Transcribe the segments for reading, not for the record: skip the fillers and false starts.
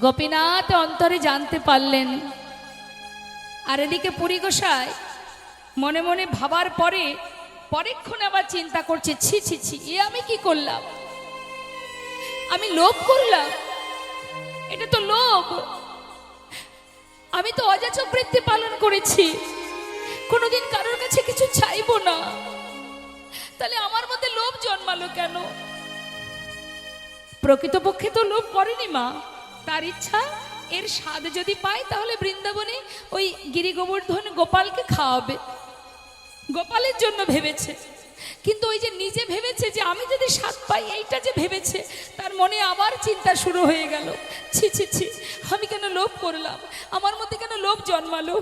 গোপীনাথ অন্তরে জানতে পারলেন। আর এদিকে পুরী গোসাই মনে মনে ভাবার পরে পরেক্ষণে আবার চিন্তা করছে, ছি ছি ছি, এ আমি কি করলাম? আমি লোভ করলাম, এটা তো লোভ। আমি তো অযাচক বৃত্তি পালন করেছি, কোনোদিন কারোর কাছে কিছু চাইবো না, তাহলে আমার মধ্যে লোভ জন্মালো কেন? প্রকৃতপক্ষে তো লোভ করেনি মা, তার ইচ্ছা এর স্বাদ যদি পায় তাহলে বৃন্দাবনে ওই গিরি গোবর্ধন গোপালকে খাওয়াবে, গোপালের জন্য ভেবেছে। কিন্তু ওই যে নিজে ভেবেছে যে আমি যদি স্বাদ পাই, এইটা যে ভেবেছে, তার মনে আবার চিন্তা শুরু হয়ে গেল, ছি ছি ছি, আমি কেন লোভ করলাম, আমার মধ্যে কেন লোভ জন্মালো?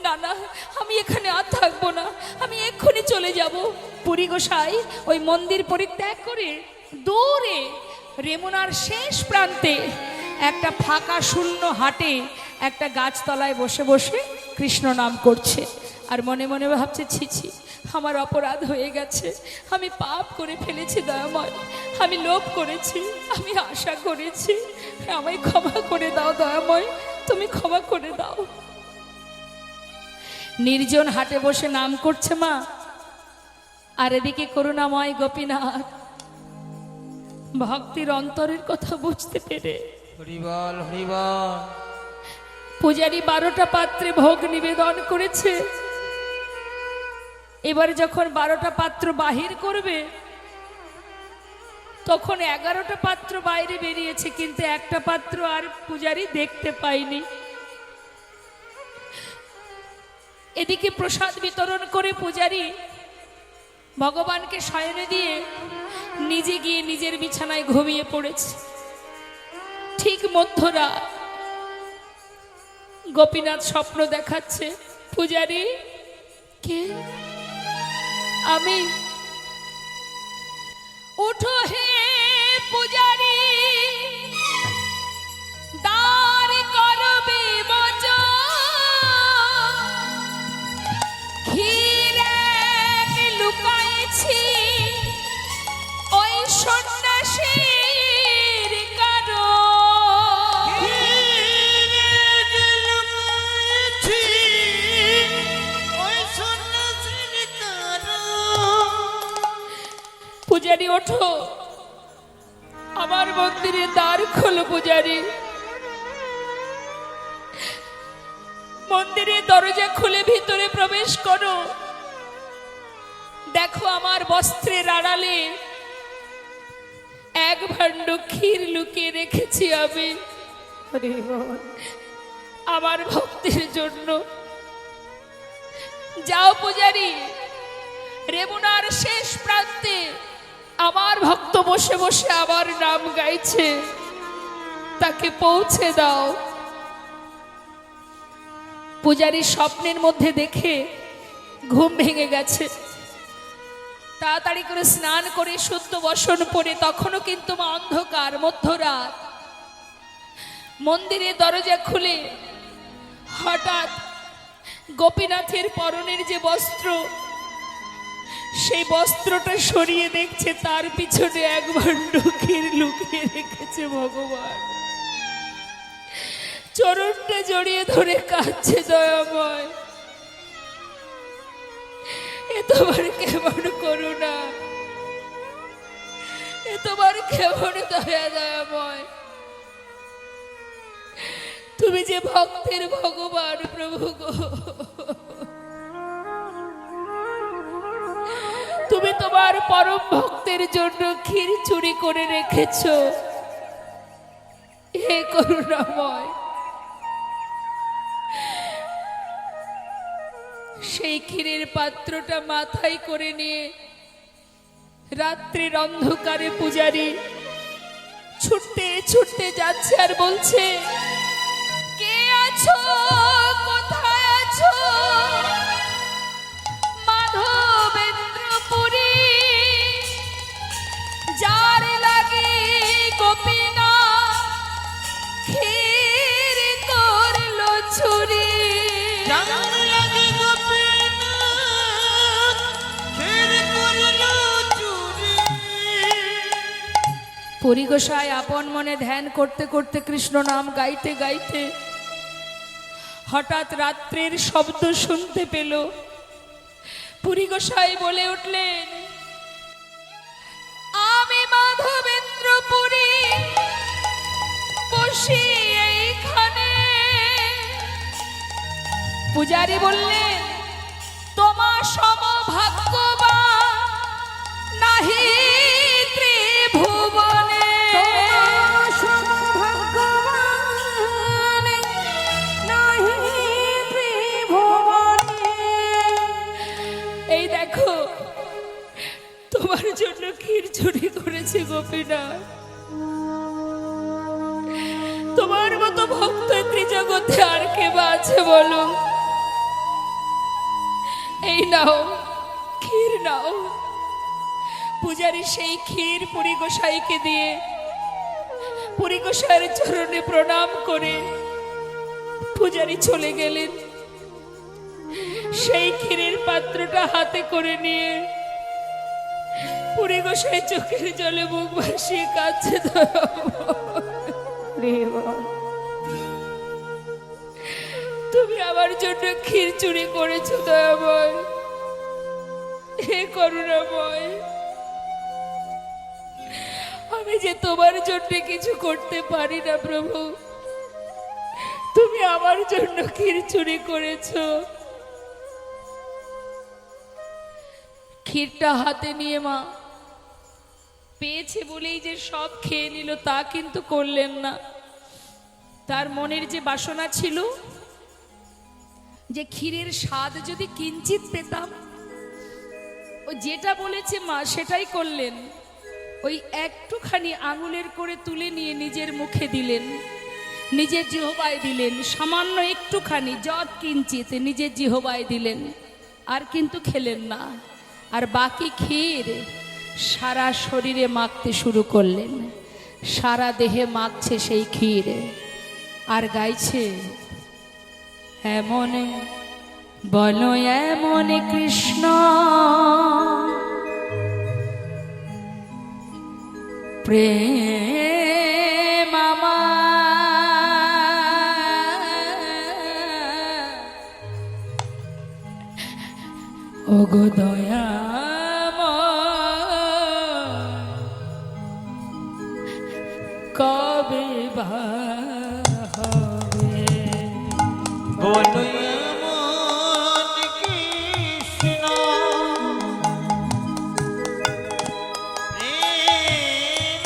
না না, আমি এখানে আর থাকবো না, আমি এক্ষুনি চলে যাব। পুরী গোসাই ওই মন্দির পরিত্যাগ করে দূরে রেমুনার শেষ প্রান্তে একটা ফাঁকা শূন্য হাটে একটা গাছতলায় বসে বসে কৃষ্ণ নাম করছে। আর মনে মনে ভাবছে, ছি ছি, আমার অপরাধ হয়ে গেছে, আমি পাপ করে ফেলেছি দয়াময়, আমি লোভ করেছি, আমি আশা করেছি, আমায় ক্ষমা করে দাও দয়াময়, তুমি ক্ষমা করে দাও। নির্জন হাটে বসে নাম করছে মা, আর এদিকে করুণাময় গোপীনাথ ভক্তির অন্তরের কথা বুঝতে পেরে হরিবল হরিবল। পূজারী 12টা পাত্রে ভোগ নিবেদন করেছে। এবার যখন 12টা পাত্র বাহির করবে, তখন 11টা পাত্র বাইরে বেরিয়েছে, কিন্তু একটা পাত্র আর পূজারী দেখতে পায়নি। এদিকে প্রসাদ বিতরণ করে পূজারী ভগবানকে শয়নে দিয়ে নিজে গিয়ে নিজের বিছানায় ঘুমিয়ে পড়েছে। ঠিক মধ্যরাত গোপীনাথ স্বপ্ন দেখাচ্ছে, পূজারী কে? আমি। উঠো হে পূজারী, দ্বার করবে বচন, ঘিরে লুকাইছি ওই সন্ন্যাসীর কারণ। পূজারী ওঠো, আমার মন্দিরের দ্বার খোলো পূজারী। মন্দিরের দরজা খুলে ভিতরে প্রবেশ করো। দেখো আমার বস্ত্রের আড়ালে এক ভাণ্ড ক্ষীর লুকিয়ে রেখেছি আমি আমার ভক্তের জন্য। যাও পূজারী, রেমুনার শেষ প্রান্তে আমার ভক্ত বসে বসে আমার নাম গাইছে, তাকে পৌঁছে দাও। পূজারী স্বপ্নের মধ্যে দেখে ঘুম ভেঙে গেছে। তাড়াতাড়ি করে স্নান করে শুদ্ধ বসন পরে, তখনও কিন্তু অন্ধকার, মধ্যরাত। মন্দিরের দরজা খুলে হঠাৎ গোপীনাথের পরনের যে বস্ত্র, সেই বস্ত্রটা সরিয়ে দেখছে তার পিছনে এক ভাণ্ড ক্ষীর লুকিয়ে রেখেছে ভগবান। চরণটা জড়িয়ে ধরে কাঁদছে, দয়াময় এ তোমার কেমন করুণা, এ তোমার কেমন দয়া দয়াময়, তুমি যে ভক্তের ভগবান প্রভু গো, তুমি তোমার পরম ভক্তের জন্য ক্ষীর চুরি করে রেখেছ, হে করুণাময়। সেই ক্ষীরের পাত্রটা মাথায় করে নিয়ে রাত্রির অন্ধকারে পূজারী ছুটতে ছুটতে যাচ্ছে আর বলছে, কে আছো, কোথায় আছো? মাধবেন্দ্রপুরী, যার লাগে গোপীনাথ ক্ষীর করলো চুরি। পরিগোসায় আপন মনে ধ্যান করতে করতে কৃষ্ণ নাম গাইতে গাইতে হঠাৎ রাত্রের শব্দ শুনতে পেল। পরিগোসাই বলে উঠলেন, আমি মাধবেন্দ্রপুরী বসি এইখানে। পূজারি বললেন, তোমার সমভাগ্যবান নাহি ত্রিভুবনে। এই দেখো, তোমার জন্য ক্ষীর চুরি করেছে গোপীনাথ। তোমার মতো ভক্ত ত্রিজগতে আর কে বা আছে বলো? এই নাও, ক্ষীর নাও। পূজারী সেই ক্ষীর পরিগোসাইকে দিয়ে পরিগোসাইয়ের চরণে প্রণাম করে পূজারী চলে গেলেন। সেই ক্ষীরের পাত্রটা হাতে করে নিয়ে পরিগোসাই চোখের জলে মুখ ভাসিয়ে কাঁদছে। তুমি আমার জন্য ক্ষীর চুরি করেছো দয়াময়, হে করুণাময়। আমি যে তোমার জন্য কিছু করতে পারি না প্রভু, তুমি আমার জন্য ক্ষীর চুরি করেছো। ক্ষীরটা হাতে নিয়ে মা পেয়েছে বলেই যে সব খেয়ে নিল তা কিন্তু করলেন না। তার মনের যে বাসনা ছিল যে ক্ষীরের স্বাদ যদি কিঞ্চিত পেতাম, ও যেটা বলেছে মা সেটাই করলেন। ওই একটুখানি আঙুলের করে তুলে নিয়ে নিজের মুখে দিলেন, নিজের জিহবায় দিলেন। সামান্য একটুখানি যৎ কিঞ্চিত নিজের জিহবায় দিলেন, আর কিন্তু খেলেন না। আর বাকি ক্ষীর সারা শরীরে মাখতে শুরু করলেন, সারা দেহে মাখছে সেই ক্ষীর। আর গাইছে, এমন বলো এমন কৃষ্ণ প্রেম ওগো দয়া কবে বা হবে? বলো এমন কৃষ্ণ প্রেম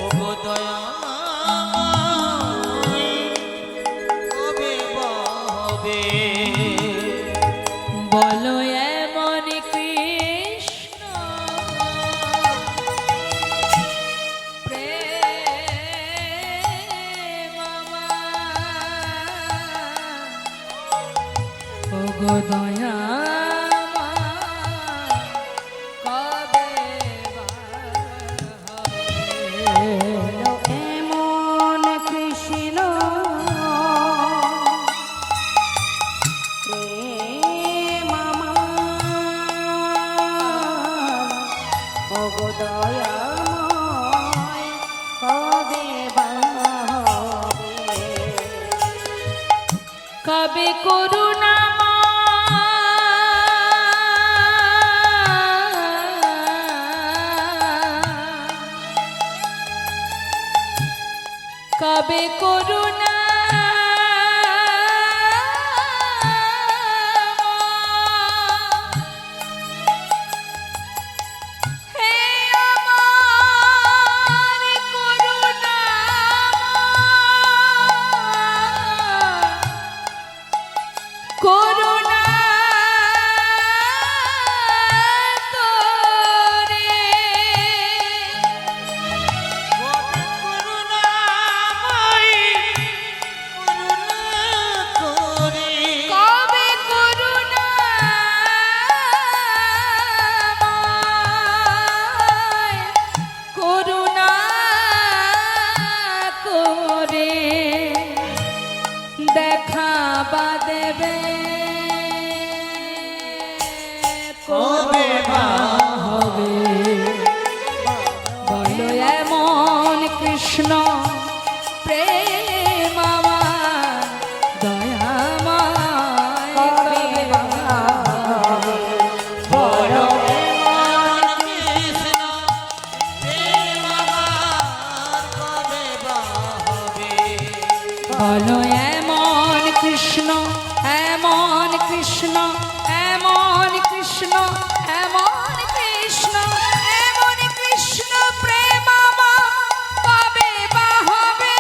ওগো দয়াময় কবে বা হবে? বলো এমন কৃষ্ণ প্রেম ওগো দয়া কবে বা হবে? এমন কৃষ্ণ প্রেম ওগো দয়াময় কবে বা হবে? কবে করুণা কবে করুণা হে আমার করুণা করুণা তোরে করুণাময়ী কৃষ্ণ প্রেম আমার দয়াময় কবে বা হবে বলো এমন কৃষ্ণ প্রেম আমার কবে বা হবে বলো এমন কৃষ্ণ এমন কৃষ্ণ এমন কৃষ্ণ এমন কৃষ্ণ এমন কৃষ্ণ প্রেম আমার কবে বা হবে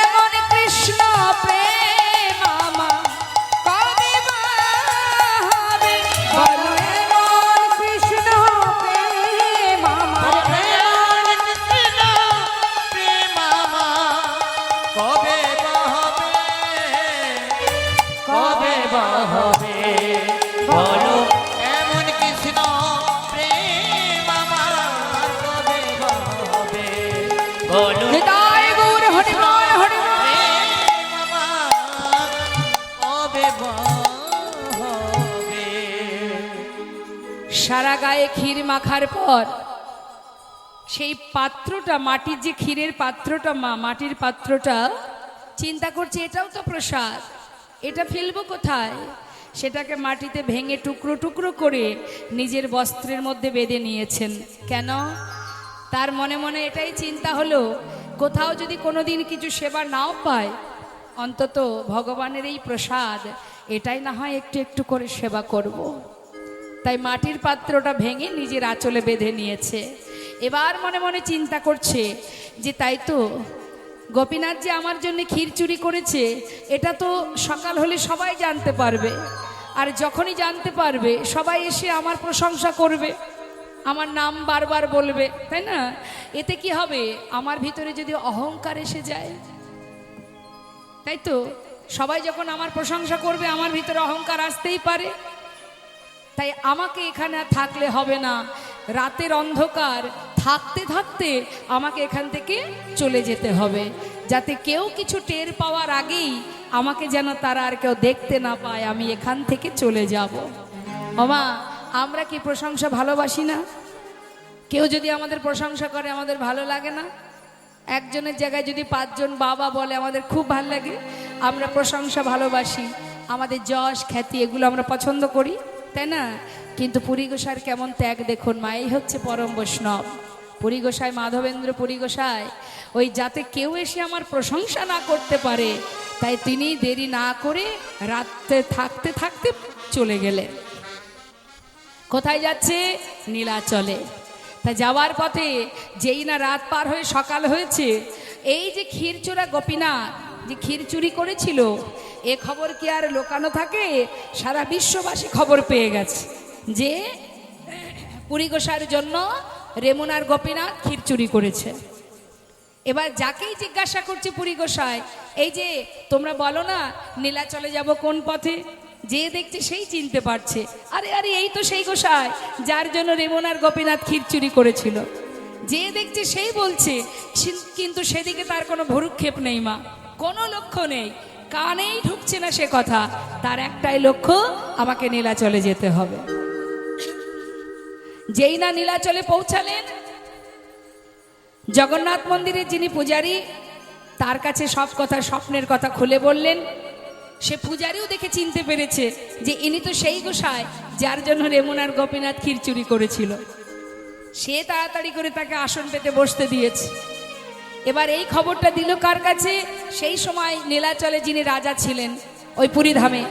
এমন কৃষ্ণ প্রেম আমার কবে বা হবে বলো এমন কৃষ্ণ প্রেম আমার এমন কৃষ্ণ প্রেম আমার কবে বা হবে কবে বা হবে বলো এমন কৃষ্ণ প্রেম আমার কবে বা হবে বলো হৃদয় গৌর হরিবল হরিবল প্রেম আমার কবে বা হবে সারা গায়ে ক্ষীর মাখার পর সেই পাত্রটা মাটির যে ক্ষীরের পাত্রটা মাটির পাত্রটা চিন্তা করছে এটাও তো প্রসাদ, এটা ফেলবো কোথায়? সেটাকে মাটিতে ভেঙে টুকরো টুকরো করে নিজের বস্ত্রের মধ্যে বেঁধে নিয়েছেন। কেন? তার মনে মনে এটাই চিন্তা হলো, কোথাও যদি কোনোদিন কিছু সেবা নাও পায়, অন্তত ভগবানের এই প্রসাদ এটাই না হয় একটু একটু করে সেবা করব। তাই মাটির পাত্রটা ভেঙে নিজের আঁচলে বেঁধে নিয়েছে। এবার মনে মনে চিন্তা করছে যে তাই তো গোপীনাথ যে আমার জন্য ক্ষীর চুরি করেছে, এটা তো সকাল হলে সবাই জানতে পারবে, আর যখনই জানতে পারবে সবাই এসে আমার প্রশংসা করবে, আমার নাম বারবার বলবে, তাই না? এতে কি হবে? আমার ভিতরে যদি অহংকার এসে যায়, তাই তো সবাই যখন আমার প্রশংসা করবে আমার ভিতরে অহংকার আসতেই পারে। তাই আমাকে এখানে আর থাকলে হবে না, রাতের অন্ধকার থাকতে থাকতে আমাকে এখান থেকে চলে যেতে হবে, যাতে কেউ কিছু টের পাওয়ার আগেই আমাকে যেন তারা আর কেউ দেখতে না পায়, আমি এখান থেকে চলে যাব। ওমা, আমরা কি প্রশংসা ভালোবাসি না? কেউ যদি আমাদের প্রশংসা করে আমাদের ভালো লাগে না? একজনের জায়গায় যদি 5 জন বাবা বলে আমাদের খুব ভালো লাগে। আমরা প্রশংসা ভালোবাসি, আমাদের যশ খ্যাতি এগুলো আমরা পছন্দ করি, তাই না? কিন্তু পুরী গোসাইয়ের কেমন ত্যাগ দেখুন, মাই হচ্ছে পরম বৈষ্ণব। পুরী গোসাই, মাধবেন্দ্র পুরী গোসাই, ওই যাতে কেউ এসে আমার প্রশংসা না করতে পারে, তাই তিনি দেরি না করে রাতে থাকতে থাকতে চলে গেলেন। কোথায় যাচ্ছে? নীলাচলে। তা যাওয়ার পথে যেই না রাত পার হয়ে সকাল হয়েছে, এই যে ক্ষীরচোরা গোপীনাথ যে ক্ষীর চুরি করেছিল, এ খবর কি আর লোকানো থাকে? সারা বিশ্ববাসী খবর পেয়ে গেছে যে পুরী গোসাইয়ের জন্য রেমুনার গোপীনাথ ক্ষীর চুরি করেছে। এবার যাকেই জিজ্ঞাসা করছে পুরী গোসাই, এই যে তোমরা বলো না নীলাচলে যাব কোন পথে, যে দেখছে সেই চিনতে পারছে, আরে আরে এই তো সেই গোসাই যার জন্য রেমুনার গোপীনাথ ক্ষীর চুরি করেছিল। যে দেখছে সেই বলছে, কিন্তু সেদিকে তার কোনো ভ্রুক্ষেপ নেই মা, কোনো লক্ষ্য নেই, কানেই ঢুকছে না সে কথা। তার একটাই লক্ষ্য, আমাকে নীলাচলে যেতে হবে। যেই না নীলাচলে পৌঁছালেন, জগন্নাথ মন্দিরের যিনি পূজারী, তার কাছে সব কথা, স্বপ্নের কথা খুলে বললেন। সে পূজারীও দেখে চিনতে পেরেছে যে ইনি তো সেই গোসাই যার জন্য রেমুনার গোপীনাথ ক্ষীর চুরি করেছিল। সে তাড়াতাড়ি করে তাকে আসন পেতে বসতে দিয়েছে। এবার এই খবরটা দিল কার কাছে? সেই সময় নীলাচলে যিনি রাজা ছিলেন ওই পুরীধামে,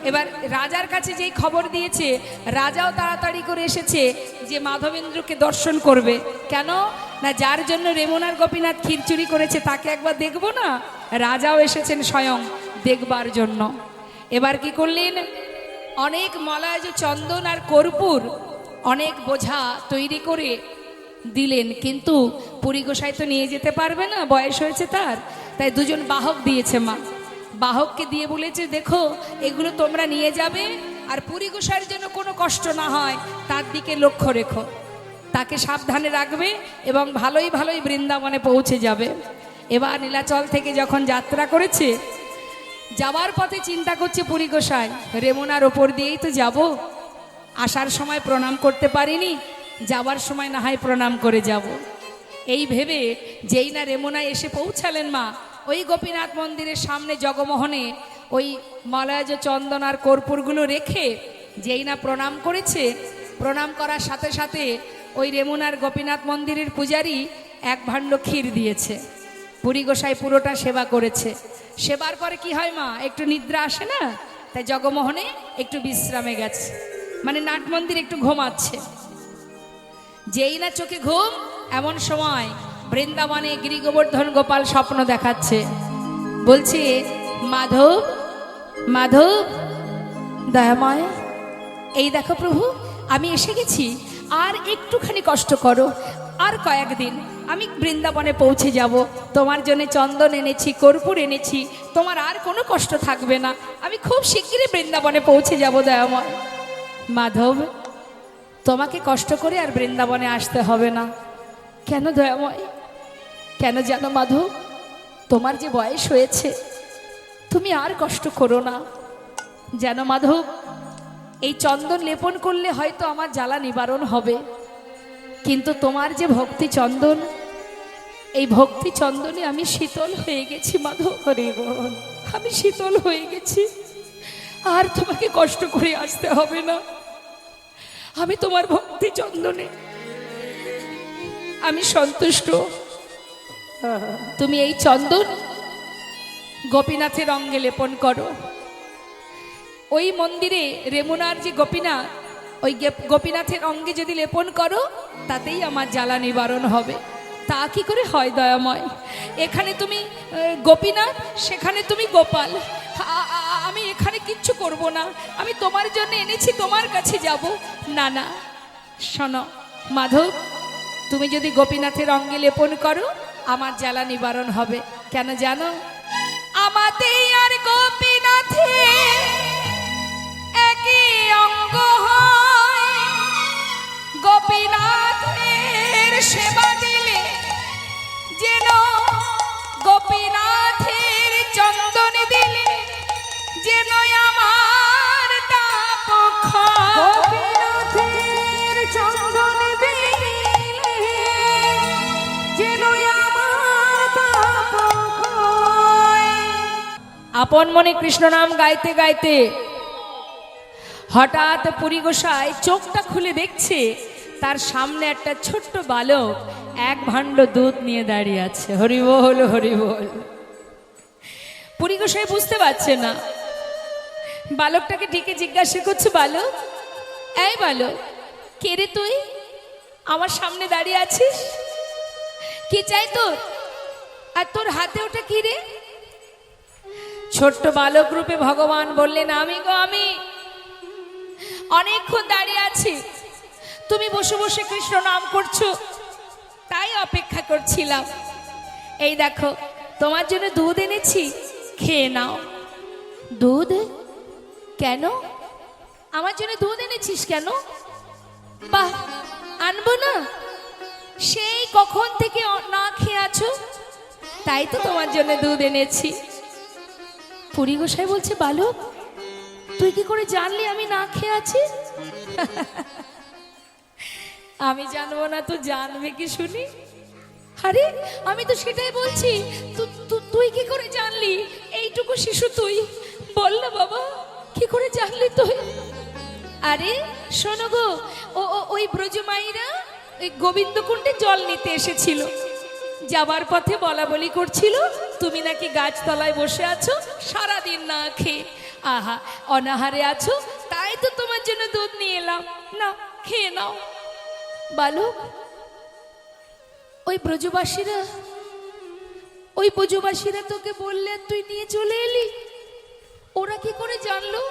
এবার রাজার কাছে যেই খবর দিয়েছে, রাজাও তাড়াতাড়ি করে এসেছে যে মাধবেন্দ্রকে দর্শন করবে। কেন না, যার জন্য রেমুনার গোপীনাথ ক্ষীর চুরি করেছে তাকে একবার দেখবো না, রাজাও এসেছেন স্বয়ং দেখবার জন্য। এবার কি করলেন? অনেক মলাজ চন্দন আর কর্পূর অনেক বোঝা তৈরি করে দিলেন, কিন্তু পুরী গোসাই তো নিয়ে যেতে পারবে না, বয়স হয়েছে তার। তাই 2 জন বাহক দিয়েছে মা, বাহককে দিয়ে বলেছে দেখো এগুলো তোমরা নিয়ে যাবে, আর পুরী গোসাইয়ের জন্য কোনো কষ্ট না হয় তার দিকে লক্ষ্য রেখো, তাকে সাবধানে রাখবে এবং ভালোই ভালোই বৃন্দাবনে পৌঁছে যাবে। এবার নীলাচল থেকে যখন যাত্রা করেছে, যাওয়ার পথে চিন্তা করছে পুরী গোসাই, রেমুনার ওপর দিয়েই তো যাব, আসার সময় প্রণাম করতে পারিনি, যাওয়ার সময় না হয় প্রণাম করে যাব। এই ভেবে যেই না রেমুনা এসে পৌঁছালেন মা, ওই গোপীনাথ মন্দিরের সামনে জগমোহনে ওই মলয়জ চন্দন আর কর্পূরগুলো রেখে যেই না প্রণাম করেছে, প্রণাম করার সাথে সাথে ওই রেমুনার গোপীনাথ মন্দিরের পূজারী এক ভাণ্ড ক্ষীর দিয়েছে। পুরী গোসাই পুরোটা সেবা করেছে। সেবার পরে কি হয় মা, একটু নিদ্রা আসে না, তাই জগমোহনে একটু বিশ্রামে গেছে, মানে নাট মন্দির একটু ঘুমাচ্ছে। যেই না চোখে ঘুম, এমন সময় বৃন্দাবনে গিরিগোবর্ধন গোপাল স্বপ্ন দেখাচ্ছে, বলছে মাধব মাধব দয়াময়, এই দেখো প্রভু আমি এসে গেছি, আর একটুখানি কষ্ট করো, আর কয়েকদিন আমি বৃন্দাবনে পৌঁছে যাব, তোমার জন্য চন্দন এনেছি, কর্পূর এনেছি, তোমার আর কোনো কষ্ট থাকবে না, আমি খুব শিগগিরই বৃন্দাবনে পৌঁছে যাব দয়াময়। মাধব তোমাকে কষ্ট করে আর বৃন্দাবনে আসতে হবে না। কেন দয়াময়, কেন জানো মাধব, তোমার যে বয়স হয়েছে, তুমি আর কষ্ট করো না। যেন মাধব এই চন্দন লেপন করলে হয়তো আমার জ্বালা নিবারণ হবে, কিন্তু তোমার যে ভক্তি চন্দন, এই ভক্তি চন্দনে আমি শীতল হয়ে গেছি মাধব, হরি বল, আমি শীতল হয়ে গেছি, আর তোমাকে কষ্ট করে আসতে হবে না। আমি তোমার ভক্তি চন্দনে আমি সন্তুষ্ট। তুমি এই চন্দন গোপীনাথের অঙ্গে লেপন করো। ওই মন্দিরে রেমুনার যে গোপীনাথ, ওই গোপীনাথের অঙ্গে যদি লেপন করো, তাতেই আমার জ্বালা নিবারণ হবে। তা কি করে হয় দয়াময়, এখানে তুমি গোপীনাথ, সেখানে তুমি গোপাল, আমি এখানে কিচ্ছু করব না, আমি তোমার জন্য এনেছি, তোমার কাছে যাব। না না, শোনো মাধব, তুমি যদি গোপীনাথের অঙ্গে লেপন করো, আমার জ্বালা নিবারণ হবে। কেন জানো, আমাদের আর গোপীনাথে একই অঙ্গ হয়, গোপীনাথের সেবা দিলে যেন গোপীনাথের চন্দন দিলে যেন আমার তাপ ক্ষয়। গোপীনাথের চন্দন দিলে যেন আমার পাপ ক্ষয়। আপন মনে কৃষ্ণ নাম গাইতে গাইতে হঠাৎ পুরী গোসাই চোখটা খুলে দেখছে, তার সামনে একটা ছোট্ট বালক এক ভাণ্ড দুধ নিয়ে দাঁড়িয়ে আছে। হরি বল হরি বল। পুরী গোসাই বুঝতে পারছে না, বালকটাকে ডেকে জিজ্ঞাসা করছে, বালক, এই বালক, কে রে তুই, আমার সামনে দাঁড়িয়ে আছিস, কি চাই তোর, আর তোর হাতে ওটা কি রে? ছোট্ট বালক রূপে ভগবান বললেন, আমি গো আমি, অনেকক্ষণ দাঁড়িয়ে আছি, তুমি বসে বসে কৃষ্ণ নাম করছো, তাই অপেক্ষা করছিলাম। এই দেখো তোমার জন্য দুধ এনেছি, খেয়ে নাও। দুধ? কেন আমার জন্য দুধ এনেছিস কেন? বাহ, আনবো না, সেই কখন থেকে না খেয়ে আছো, তাই তো তোমার জন্য দুধ এনেছি। পুরী গোসাই বলছে, বালক তুই কি করে জানলি আমি না খেয়ে আছি? আমি জানবো না তো জানবে কি শুনি? আরে আমি তো সেটাই বলছি, তুই কি করে জানলি? এইটুকু শিশু তুই, বল না বাবা, কি করে জানলি তুই? আরে শোনো গো, ওই ব্রজমাইরা ওই গোবিন্দকুণ্ডে জল নিতে এসেছিল, যাবার পথে বলা বলি করছিল, তুমি নাকি গাছতলায় বসে আছো সারাদিন না খেয়ে, আহা অনাহারে আছো, তাই তো তোমার জন্য দুধ নিয়ে এলাম, না খেয়ে নাও। বালক, ওই ব্রজবাসীরা তোকে বললে তুই নিয়ে চলে এলি, ওরা কি করে জানলো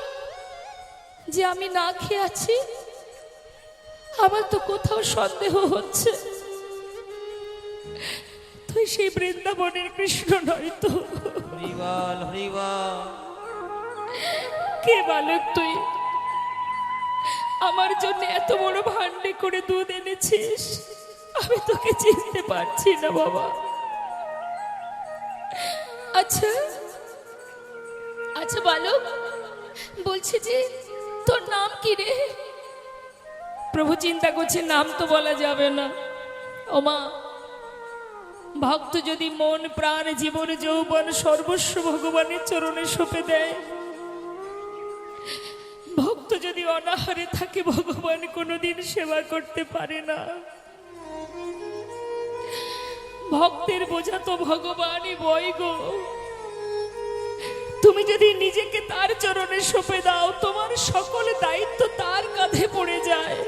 যে আমি না খেয়ে আছি? আমার তো কোথাও সন্দেহ হচ্ছে তুই সেই বৃন্দাবনের কৃষ্ণ নয় তো। হরিবল হরিবল। কে বালক তুই, আমার জন্য এত বড় ভান্ডে করে দুধ এনেছিস? আমি তোকে চিনতে পারছি না বাবা। আচ্ছা আচ্ছা বালক, বলছি যে তোর নাম কি রে? প্রভু চিন্তা করছে, নাম তো বলা যাবে না। ও মা, ভক্ত যদি মন প্রাণ জীবন যৌবন সর্বস্ব ভগবানের চরণে সঁপে দেয়, ভক্ত যদি অনাহারে থাকে, ভগবান কোনোদিন সেবা করতে পারে না। ভক্তের বোঝা তো ভগবানই বয় গো। তুমি যদি নিজেকে তার চরণে সঁপে দাও, তোমার সকল দায়িত্ব তার কাঁধে পড়ে যায়।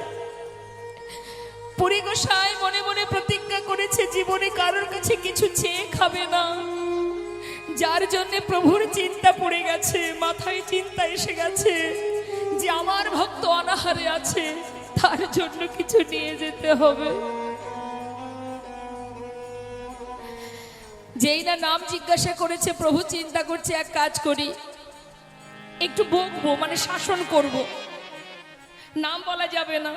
পুরী গোসাই মনে মনে প্রতিজ্ঞা করেছে জীবনে কারোর কাছে কিছু চেয়ে খাবে না। যার জন্য প্রভুর চিন্তা পড়ে গেছে, মাথায় চিন্তা এসে গেছে যে আমার ভক্ত অনাহারে আছে, তার জন্য কিছু নিয়ে যেতে হবে। যেই না নাম জিজ্ঞাসা করেছে, প্রভু চিন্তা করছে এক কাজ করি, একটু বকবো, মানে শাসন করব। নাম বলা যাবে না,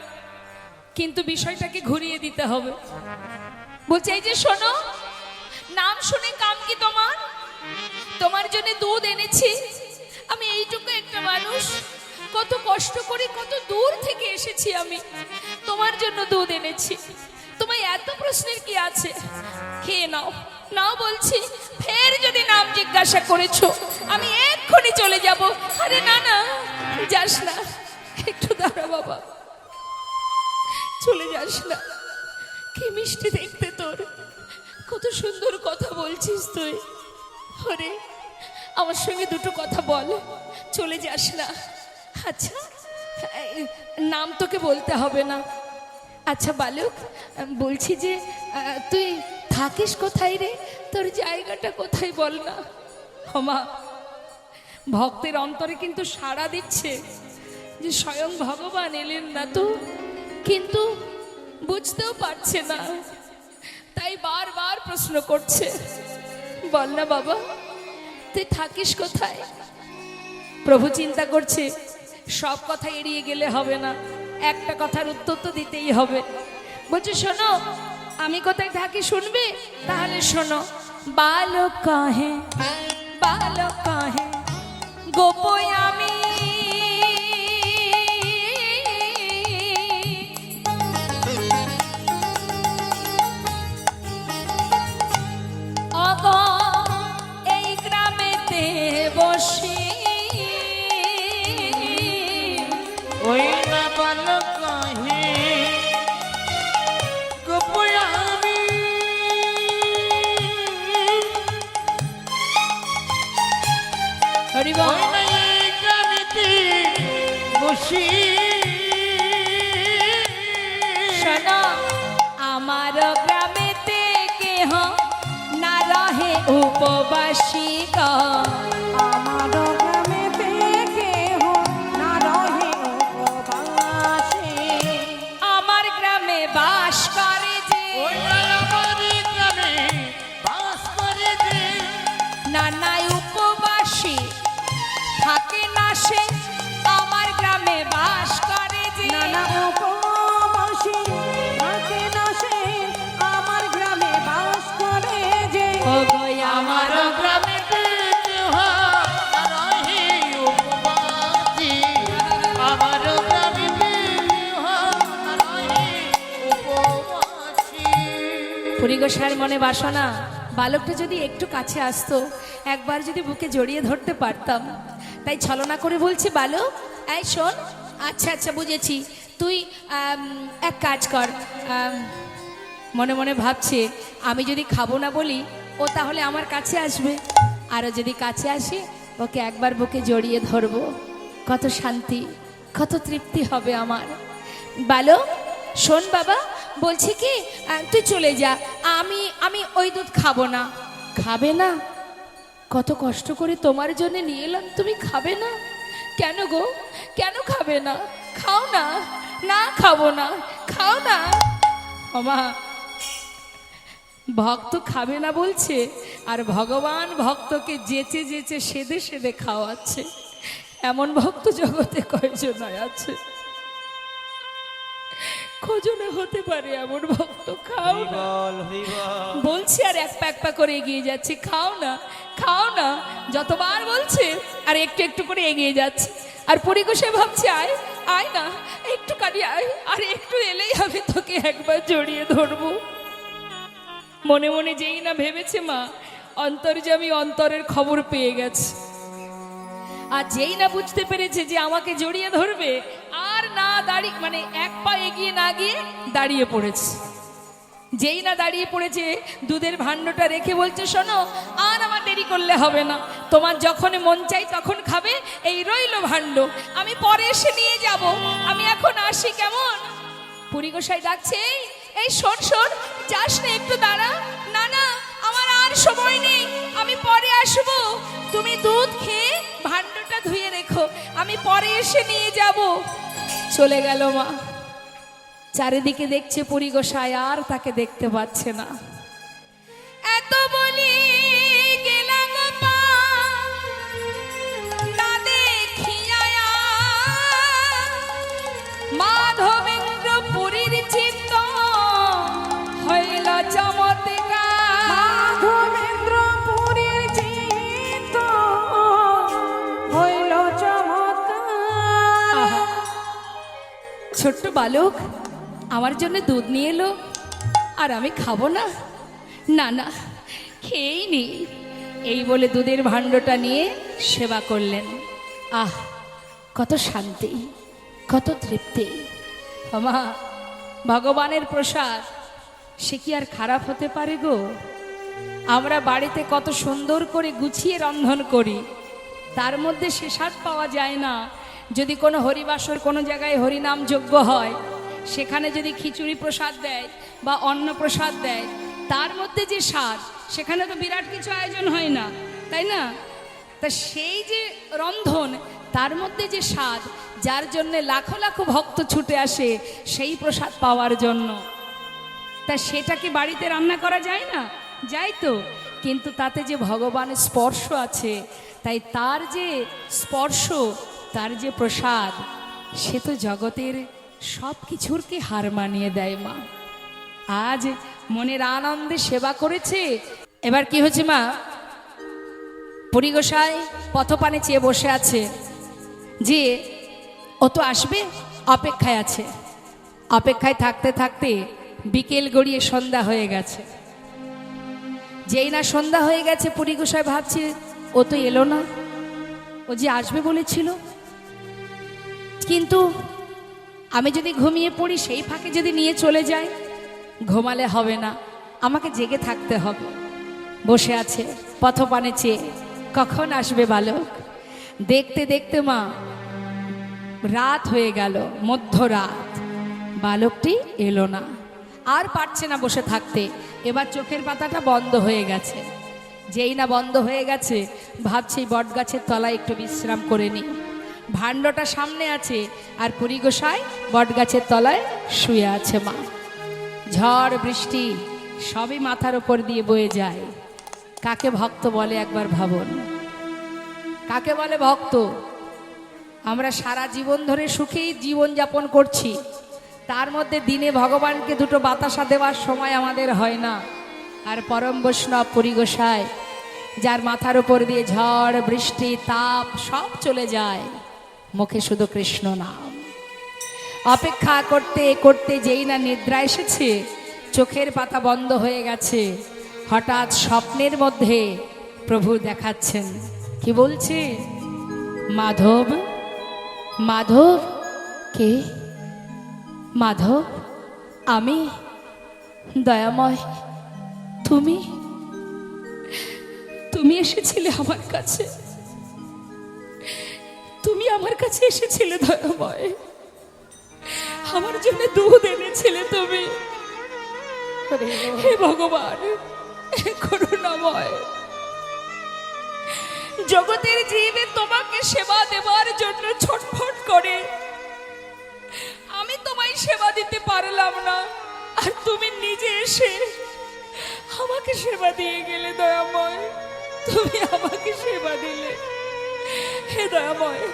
কিন্তু বিষয়টাকে ঘুরিয়ে দিতে হবে। বলছে এই যে শোনো, নাম শুনে কাম কি তোমার? তোমার জন্য দুধ এনেছি। আমি এইটুকু একটা মানুষ, কত কষ্ট করে কত দূর থেকে এসেছি, আমি তোমার জন্য দুধ এনেছি। তোমায় এত প্রশ্নের কি আছে? খেয়ে নাও। নাও বলছি। ফের যদি নাম জিজ্ঞাসা করেছো, আমি এক্ষুনি চলে যাব। আরে না না, যাস না, একটু দাঁড়া বাবা, চলে যাস না। কি মিষ্টি দেখতে তোর, কত সুন্দর কথা বলছিস তুই। ওরে আমার সঙ্গে দুটো কথা বল, চলে যাস না। আচ্ছা, নাম তোকে বলতে হবে না। আচ্ছা বালক, বলছি যে তুই থাকিস কোথায় রে? তোর জায়গাটা কোথায় বল না। মা, ভক্তের অন্তরে কিন্তু সাড়া দিচ্ছে যে স্বয়ং ভগবান এলেন না তো, কিন্তু বুঝতেও পারছে না, তাই বারবার প্রশ্ন করছে। বল না বাবা, তুই থাকিস কোথায়? প্রভু চিন্তা করছে সব কথা এড়িয়ে গেলে হবে না, একটা কথার উত্তর তো দিতেই হবে। বলছে শোনো, আমি কোথায় থাকি শুনবে? তাহলে শোনো। বালক কাহে, বালক কাহে গোপয় আমি, অগ এই গ্রামেতে বসি, ওই না বালক কাহে গোপয় আমি, হরি বল। ওই না এই গ্রামেতে বসি। শোনো, আমার গ্রামেতে কেহ না রহে উপবাসী গো, আমার গ্রামেতে কেহ না রহে উপবাসে। আমার গ্রামে বাস করে যে, ওই না আমার গ্রামে বাস করে যে, নানা উপবাসী থাকে না সে, আমার গ্রামে বাস করে যে, নানা উপবাসী থাকে না সে, আমার গ্রামে বাস করে যে। ওগো আমার আমার গ্রামেতে কেহ না রহে উপবাসী, আমার গ্রামেতে কেহ না রহে উপবাসী। পুরী গোসাইয়ের মনে বাসনা, বালকটা যদি একটু কাছে আসতো, একবার যদি বুকে জড়িয়ে ধরতে পারতাম। তাই ছলনা করে বলছে, বালক এই শোন। আচ্ছা আচ্ছা বুঝেছি, তুই এক কাজ কর। মনে মনে ভাবছে আমি যদি খাবো না বলি, ও তাহলে আমার কাছে আসবে, আরও যদি কাছে আসে ওকে একবার বুকে জড়িয়ে ধরবো, কত শান্তি, কত তৃপ্তি হবে আমার। বালক শোন বাবা, বলছি কি তুই চলে যা, আমি ওই দুধ খাবো না। খাবে না? কত কষ্ট করে তোমার জন্য নিয়ে এলাম, তুমি খাবে না? কেন গো, কেন খাবে না? খাও না। না খাবো না, খাও না। ওমা, ভক্ত খাবে না বলছে, আর ভগবান ভক্তকে যেচে যেচে সেদে সেদে খাওয়াচ্ছে। এমন ভক্ত জগতে কয়জন আছে? কজনে হতে পারে এমন ভক্ত? খাও হরি না বল, হরি বল। বলছি, আর এক পা করে এগিয়ে যাচ্ছে। খাও না, খাও না, যতবার বলছে আর একটু একটু করে এগিয়ে যাচ্ছে। আর পরিকোষে ভাবছে আয় আয় না, একটু কাটি আয়, আর একটু এলেই আমি তোকে একবার জড়িয়ে ধরবো। মনে মনে যেই না ভেবেছে মা অন্তর্যামী অন্তরের খবর পেয়ে গেছে, আর যেই না বুঝতে পেরেছে যে আমাকে জড়িয়ে ধরবে, আর না দাঁড়িয়ে মানে এক পা এগিয়ে না গিয়ে দাঁড়িয়ে পড়েছে। যেই না দাঁড়িয়ে পড়েছে দুধের ভাণ্ডটা রেখে বলছে, শোনো আর আমার দেরি করলে হবে না, তোমার যখন মন চাই তখন খাবে, এই রইলো ভাণ্ড, আমি পরে এসে নিয়ে যাব, আমি এখন আসি কেমন। পুরী গোসাই ডাকছে, এই শোন শোন, যাস না, একটু দাঁড়া। না না, আমার আর সময় নেই, আমি পরে আসবো, তুমি দুধ খেয়ে ভাণ্ডটা ধুয়ে রেখো, আমি পরে এসে নিয়ে যাব। চলে গেল মা। চারিদিকে দেখছে পুরী গোসাই, আর তাকে দেখতে পাচ্ছে না। এত বলি গেলাম মা, না দেখিয়া মাধবেন্দ্র পুরীর চিত্ত হইল চমৎকার। মাধবেন্দ্র পুরীর চিত্ত হইল চমৎকার। ছোট্ট বালক আমার জন্য দুধ নিয়ে এলো, আর আমি খাবো না? না না, খেয়েই নি। এই বলে দুধের ভাণ্ডটা নিয়ে সেবা করলেন। আহ, কত শান্তি, কত তৃপ্তি। মা, ভগবানের প্রসাদ সে কি আর খারাপ হতে পারে গো? আমরা বাড়িতে কত সুন্দর করে গুছিয়ে রন্ধন করি, তার মধ্যে সে স্বাদ পাওয়া যায় না। যদি কোনো হরিবাসর কোনো জায়গায় হরিনাম যজ্ঞ হয়, সেখানে যদি খিচুড়ি প্রসাদ দেয় বা অন্ন প্রসাদ দেয়, তার মধ্যে যে স্বাদ, সেখানে তো বিরাট কিছু আয়োজন হয় না, তাই না? তা সেই যে রন্ধন, তার মধ্যে যে স্বাদ, যার জন্য লাখো লাখো ভক্ত ছুটে আসে সেই প্রসাদ পাওয়ার জন্য, তা সেটাকে বাড়িতে রান্না করা যায় না? যায় তো, কিন্তু তাতে যে ভগবানের স্পর্শ আছে, তাই তার যে স্পর্শ, তার যে প্রসাদ, সে তো জগতের সব কিছুরকে হার মানিয়ে দেয় মা। আজ মনের আনন্দে সেবা করেছে। এবার কি হয়েছে মা, পুরী গোসাই পথপানে চেয়ে বসে আছে যে ও তো আসবে, অপেক্ষায় আছে। অপেক্ষায় থাকতে থাকতে বিকেল গড়িয়ে সন্ধ্যা হয়ে গেছে। যেই না সন্ধ্যা হয়ে গেছে, পুরী গোসাই ভাবছে ও তো এলো না, ও যে আসবে বলেছিল, কিন্তু আমি যদি ঘুমিয়ে পড়ি, সেই ফাঁকে যদি নিয়ে চলে যায়, ঘুমালে হবে না, আমাকে জেগে থাকতে হবে। বসে আছে পথপানে চেয়ে, কখন আসবে বালক। দেখতে দেখতে মা রাত হয়ে গেল, মধ্যরাত, বালকটি এলো না। আর পারছে না বসে থাকতে, এবার চোখের পাতাটা বন্ধ হয়ে গেছে। যেই না বন্ধ হয়ে গেছে, ভাবছি বট গাছের তলায় একটু বিশ্রাম করে নি। ভাণ্ডটা সামনে আছে, আর পুরী গোসাই বট গাছের তলায় শুয়ে আছে। মা, ঝড় বৃষ্টি সবই মাথার উপর দিয়ে বয়ে যায়। কাকে ভক্ত বলে একবার ভাবুন, কাকে বলে ভক্ত? আমরা সারা জীবন ধরে সুখেই জীবন যাপন করছি, তার মধ্যে দিনে ভগবানকে দুটো বাতাসা দেওয়ার সময় আমাদের হয় না। আর পরম বৈষ্ণব পুরী গোসাই, যার মাথার উপর দিয়ে ঝড় বৃষ্টি তাপ সব চলে যায়, মুখে শুধু কৃষ্ণ নাম। অপেক্ষা করতে করতে যেই না নিদ্রা এসেছে, চোখের পাতা বন্ধ হয়ে গেছে, হঠাৎ স্বপ্নের মধ্যে প্রভু দেখাচ্ছেন। কি বলছে? মাধব, মাধব। কে? মাধব, আমি, দয়াময়, তুমি তুমি এসেছিলে আমার কাছে, তুমি আমার কাছে এসেছিলে দয়াময়, আমার জন্য দুধ এনেছিলে তুমি। হে ভগবান, হে করুণাময়, জগতের জীবে তোমাকে সেবা দেওয়ার জন্য ছটফট করে আমি তোমায় সেবা দিতে পারলাম না, আর তুমি নিজে এসে আমাকে সেবা দিয়ে গেলে দয়াময়, তুমি আমাকে সেবা দিলে। হে দয়াময়,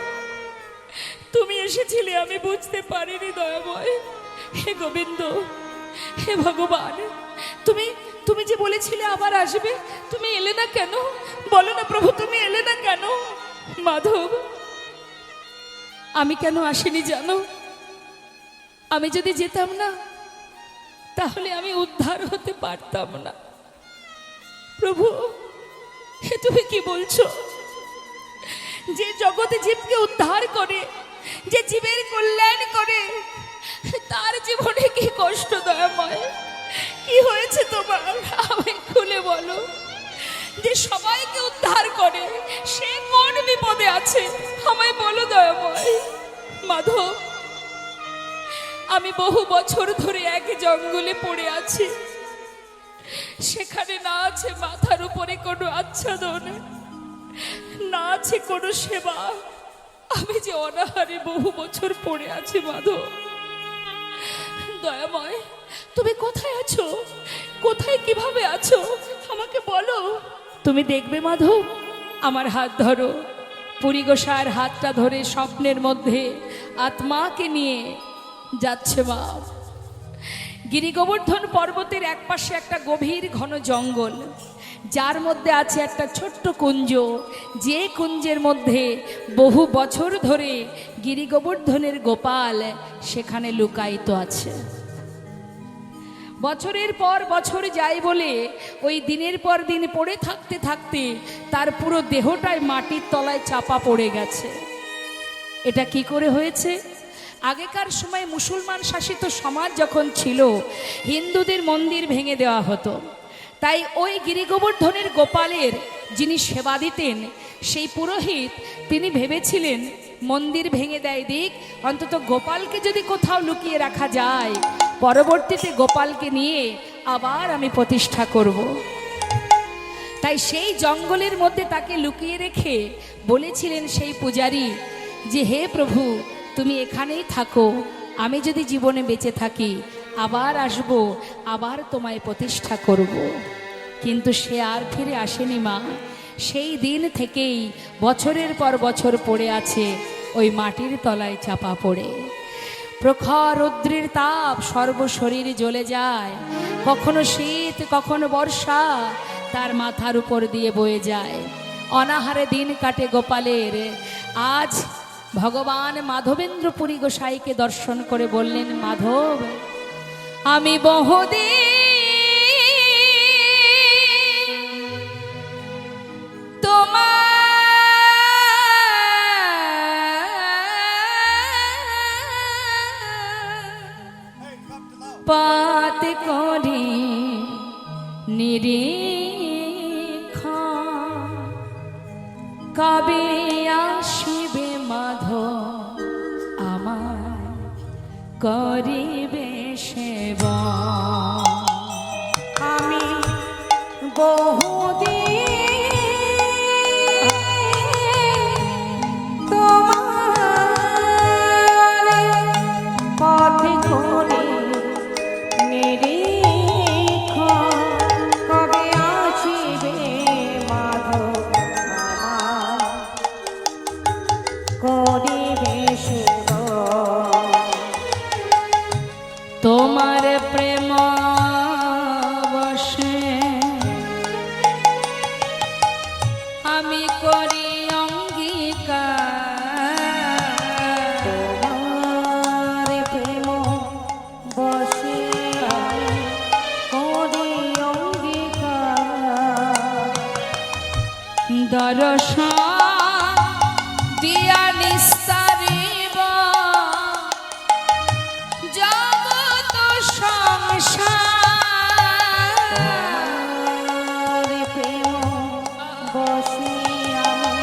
তুমি এসেছিলে আমি বুঝতে পারিনি দয়াময়। হে গোবিন্দ, হে ভগবান, তুমি তুমি যে বলেছিলে আবার আসবে, তুমি এলে না কেন? বলো না প্রভু, তুমি এলে না কেন? মাধব, আমি কেন আসিনি জানো? আমি যদি যেতাম না, তাহলে আমি উদ্ধার হতে পারতাম না। প্রভু, এ তুমি কি বলছো? যে জগতে জীবকে উদ্ধার করে, যে জীবের কল্যাণ করে, তার জীবনে কি কষ্ট দয়াময়? কি হয়েছে তোমার? আমায় খুলে বলো। যে সবাইকে উদ্ধার করে, সে কোন বিপদে আছে আমায় বলো দয়াময়। মাধব, আমি বহু বছর ধরে এক জঙ্গলে পড়ে আছি। সেখানে না আছে মাথার উপরে কোনো আচ্ছাদন, না আছে কোনো সেবা। আমি যে অনাহারে বহু বছর পড়ে আছি মাধব। দয়াময়, তুমি কোথায় আছো? কোথায় কিভাবে আছো আমাকে বলো। তুমি দেখবে মাধব, আমার হাত ধরো। পুরী গোসাইয়ের হাতটা ধরে স্বপ্নের মধ্যে আত্মাকে নিয়ে যাচ্ছে মা। গিরি গোবর্ধন পর্বতের একপাশে একটা গভীর ঘন জঙ্গল, যার মধ্যে আছে একটা ছোট্ট কুঞ্জ, যে কুঞ্জের মধ্যে বহু বছর ধরে গিরি গোবর্ধনের গোপাল সেখানে লুকায়িত আছে। বছরের পর বছর যায় বলে ওই দিনের পর দিন পড়ে থাকতে থাকতে তার পুরো দেহটাই মাটির তলায় চাপা পড়ে গেছে। এটা কি করে হয়েছে? আগেকার সময় মুসলমান শাসিত সমাজ যখন ছিল, হিন্দুদের মন্দির ভেঙে দেওয়া হতো। তাই ওই গিরি গোবর্ধনের গোপালের যিনি সেবা দিতেন, সেই পুরোহিত তিনি ভেবেছিলেন মন্দির ভেঙে দেয় দিক, অন্তত গোপালকে যদি কোথাও লুকিয়ে রাখা যায়, পরবর্তীতে গোপালকে নিয়ে আবার আমি প্রতিষ্ঠা করব। তাই সেই জঙ্গলের মধ্যে তাকে লুকিয়ে রেখে বলেছিলেন সেই পূজারী যে, হে প্রভু, তুমি এখানেই থাকো, আমি যদি জীবনে বেঁচে থাকি আবার আসব, আবার তোমায় প্রতিষ্ঠা করব। কিন্তু সে আর ফিরে আসেনি মা। সেই দিন থেকেই বছরের পর বছর পড়ে আছে ওই মাটির তলায় চাপা পড়ে। প্রখর রৌদ্রের তাপ সর্বশরীরে জ্বলে যায়, কখনো শীত কখনো বর্ষা তার মাথার উপর দিয়ে বয়ে যায়। অনাহারে দিন কাটে গোপালের। আজ ভগবান মাধবেন্দ্র পুরী গোসাইকে দর্শন করে বললেন, মাধব, আমি বহুদিন পাত করি নিরীক্ষণ, কবে আসিবে মাধব আমার করিবে সেবা। আমি বহুদিন তোমার পথে ঘুরে নিরীক্ষণ, কবে আসিবে মাধব আমার করিবে সেবা। তোমার প্রেম বসে আমি করি অঙ্গীকার, তোমার প্রেম বসে করি অঙ্গীকার। দর্শন দিয়া নিস্তারিব জগৎ সংসার। তোমার প্রেম বসে আমি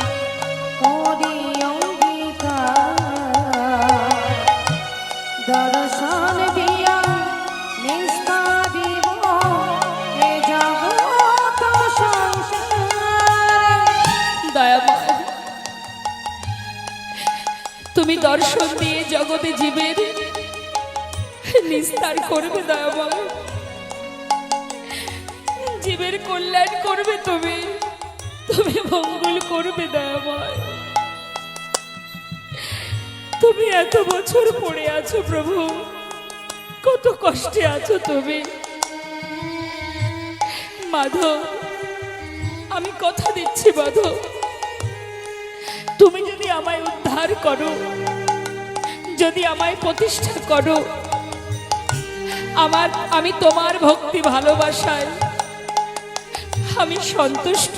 করি অঙ্গীকার। দর্শন দিয়া নিস্তারিব এ জগৎ সংসার। দয়াময়, তুমি দর্শন দিয়ে জগতে জীবের নিস্তার করবে। দয়াময়, জীবের কল্যাণ করবে। তুমি তুমি মঙ্গল করবে। দয়াময়, তুমি এত বছর পড়ে আছো প্রভু, কত কষ্টে আছো তুমি। মাধব, আমি কথা দিচ্ছি মাধব, তুমি যদি আমায় উদ্ধার করো, যদি আমায় প্রতিষ্ঠা করো, আমি তোমার ভক্তি ভালোবাসায় আমি সন্তুষ্ট।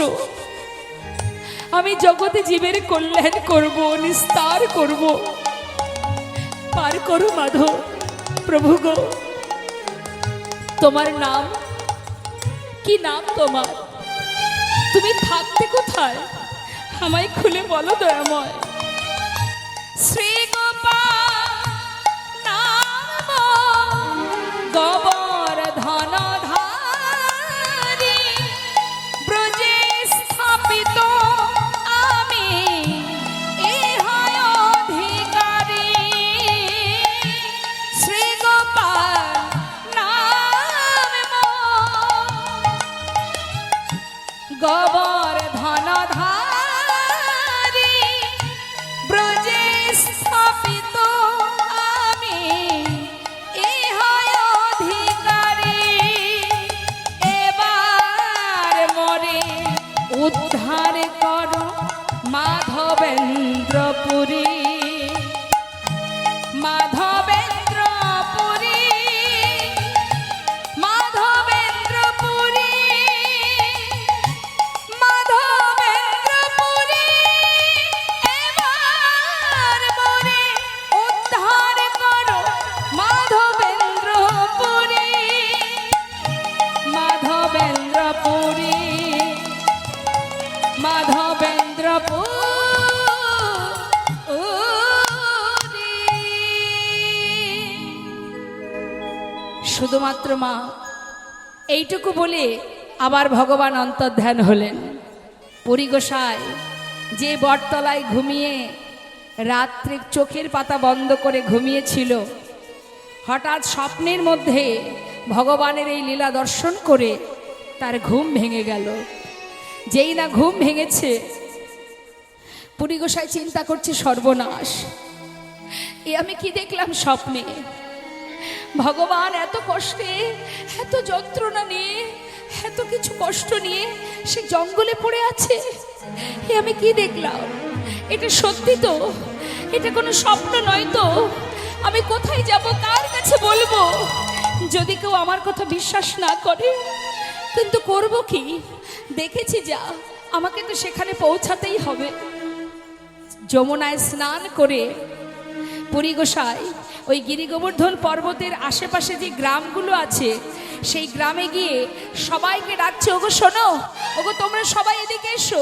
আমি জগতে জীবের কল্যাণ করব, নিস্তার করব। পার করো মাধব। প্রভু গো, তোমার নাম কি? নাম তোমার? তুমি থাকতে কোথায়? আমায় খুলে বলো দয়াময়। শ্রী গোপাল নাম গোবর্ধন ধারী, ব্রজে স্থাপিত আমি ইহায় অধিকারী। শ্রী গোপাল নাম গোবর্ধন ধারী, ব্রজে স্থাপিত আমি ইহায় অধিকারী। এবার মরে উদ্ধার করো মাধবেন্দ্রপুরী, মাধবেন্দ্রপুরী, মাধবেন্দ্রপুরী, মাধবেন্দ্রপুরী। এবার মরে উদ্ধার করো মাধবেন্দ্রপুরী, মাধবেন্দ্রপুরী, মাধবেন্দ্রপুরী। শুধুমাত্র মা এইটুকু বলে আবার ভগবান অন্তর্ধান হলেন। পুরী গোসাই যে বটতলায় ঘুমিয়ে রাত্রে চোখের পাতা বন্ধ করে ঘুমিয়েছিল, হঠাৎ স্বপ্নের মধ্যে ভগবানের এই লীলা দর্শন করে তার ঘুম ভেঙে গেল। যেই না ঘুম ভেঙেছে, পুরী গোসাই চিন্তা করছে সর্বনাশ, এ আমি কি দেখলাম স্বপ্নে? ভগবান এত কষ্টে, এত যন্ত্রণা নিয়ে, এত কিছু কষ্ট নিয়ে সে জঙ্গলে পড়ে আছে। এ আমি কি দেখলাম? এটা সত্যি তো? এটা কোনো স্বপ্ন নয় তো? আমি কোথায় যাব, কার কাছে বলবো? যদি কেউ আমার কথা বিশ্বাস না করে, কিন্তু করব কি? দেখেছি যা, আমাকে তো সেখানে পৌঁছাতেই হবে। যমুনায় স্নান করে পুরী গোসাই ওই গিরি গোবর্ধন পর্বতের আশেপাশে যে গ্রামগুলো আছে, সেই গ্রামে গিয়ে সবাইকে ডাকছে, ওগো শোনো, ওগো তোমরা সবাই এদিকে এসো।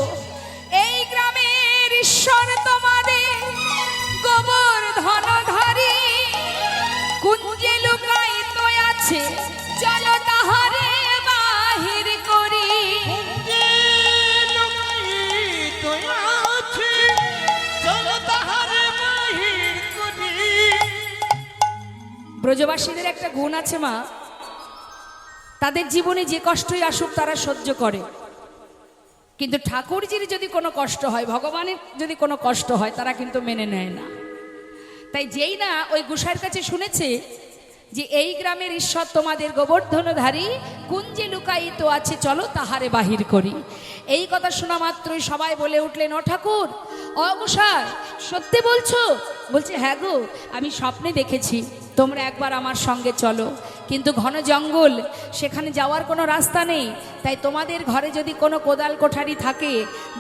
এই গ্রামের ঈশ্বর তোমাদের গোবর্ধনধারী, কুঞ্জে লুকায়িত আছে, চলো তাহারে বাহির করি। ব্রজবাসীদের একটা গুণ আছে মা, তাদের জীবনে যে কষ্টই আসুক তারা সহ্য করে, কিন্তু ঠাকুরজির যদি কোনো কষ্ট হয়, ভগবানের যদি কোনো কষ্ট হয়, তারা কিন্তু মেনে নেয় না। তাই যেই না ওই গোসাইয়ের কাছে শুনেছে যে এই গ্রামের ঈশ্বর তোমাদের গোবর্ধনধারী, কুঞ্জে লুকায়িত আছে, চলো তাহারে বাহির করি। এই কথা শোনা মাত্রই সবাই বলে উঠলেন, ও ঠাকুর, ও গোসাই, সত্যি বলছো? বলছে, হ্যাঁ গো, আমি স্বপ্নে দেখেছি, তোমরা একবার আমার সঙ্গে চলো। কিন্তু ঘন জঙ্গল, সেখানে যাওয়ার কোনো রাস্তা নেই। তাই তোমাদের ঘরে যদি কোনো কোদাল কোঠারি থাকে,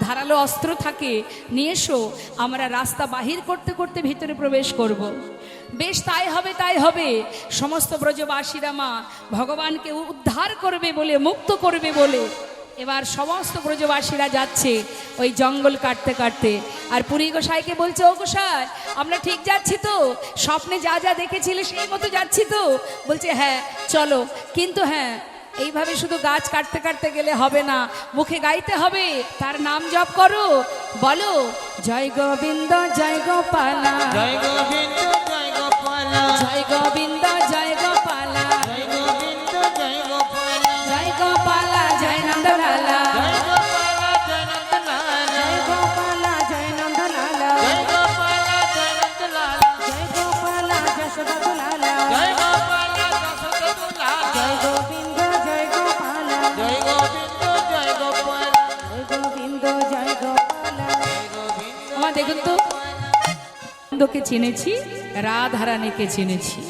ধারালো অস্ত্র থাকে, নিয়ে এসো, আমরা রাস্তা বাহির করতে করতে ভিতরে প্রবেশ করব। বেশ, তাই হবে, তাই হবে। সমস্ত ব্রজবাসীরা মা ভগবানকে উদ্ধার করবে বলে, মুক্ত করবে বলে এবার সমস্ত ব্রজবাসীরা যাচ্ছে ওই জঙ্গল কাটতে কাটতে। আর পুরী গোসাইকে বলছে, ও গোসাই, আমরা ঠিক যাচ্ছি তো? স্বপ্নে যা যা দেখেছিলে সেই মতো যাচ্ছি তো? বলছে, হ্যাঁ চলো, কিন্তু হ্যাঁ, এইভাবে শুধু গাছ কাটতে কাটতে গেলে হবে না, মুখে গাইতে হবে, তার নাম জপ করো, বলো, জয় গোবিন্দ জয় গোপালা, জয় গোবিন্দ জয় গোপালা, জয় গোবিন্দ জয় গোপালা, জয় গোবিন্দ জয় গোপালা, জয় গোপালা জয় নন্দলালা, জয় গোপালা জয় নন্দলালা, জয় গোপালা জয় নন্দলালা, জয় গোপালা জয় নন্দলালা, জয় গোপালা যশোদালালা, জয় গোপালা যশোদালালা, জয় গোবিন্দ জয় গোপালা, জয় গোবিন্দ জয় গোপালা, জয় গোবিন্দ জয় গোপালা। আমার দেখুন তো, গোবিন্দকে চিনেছি, রাধারানীকে চিনেছি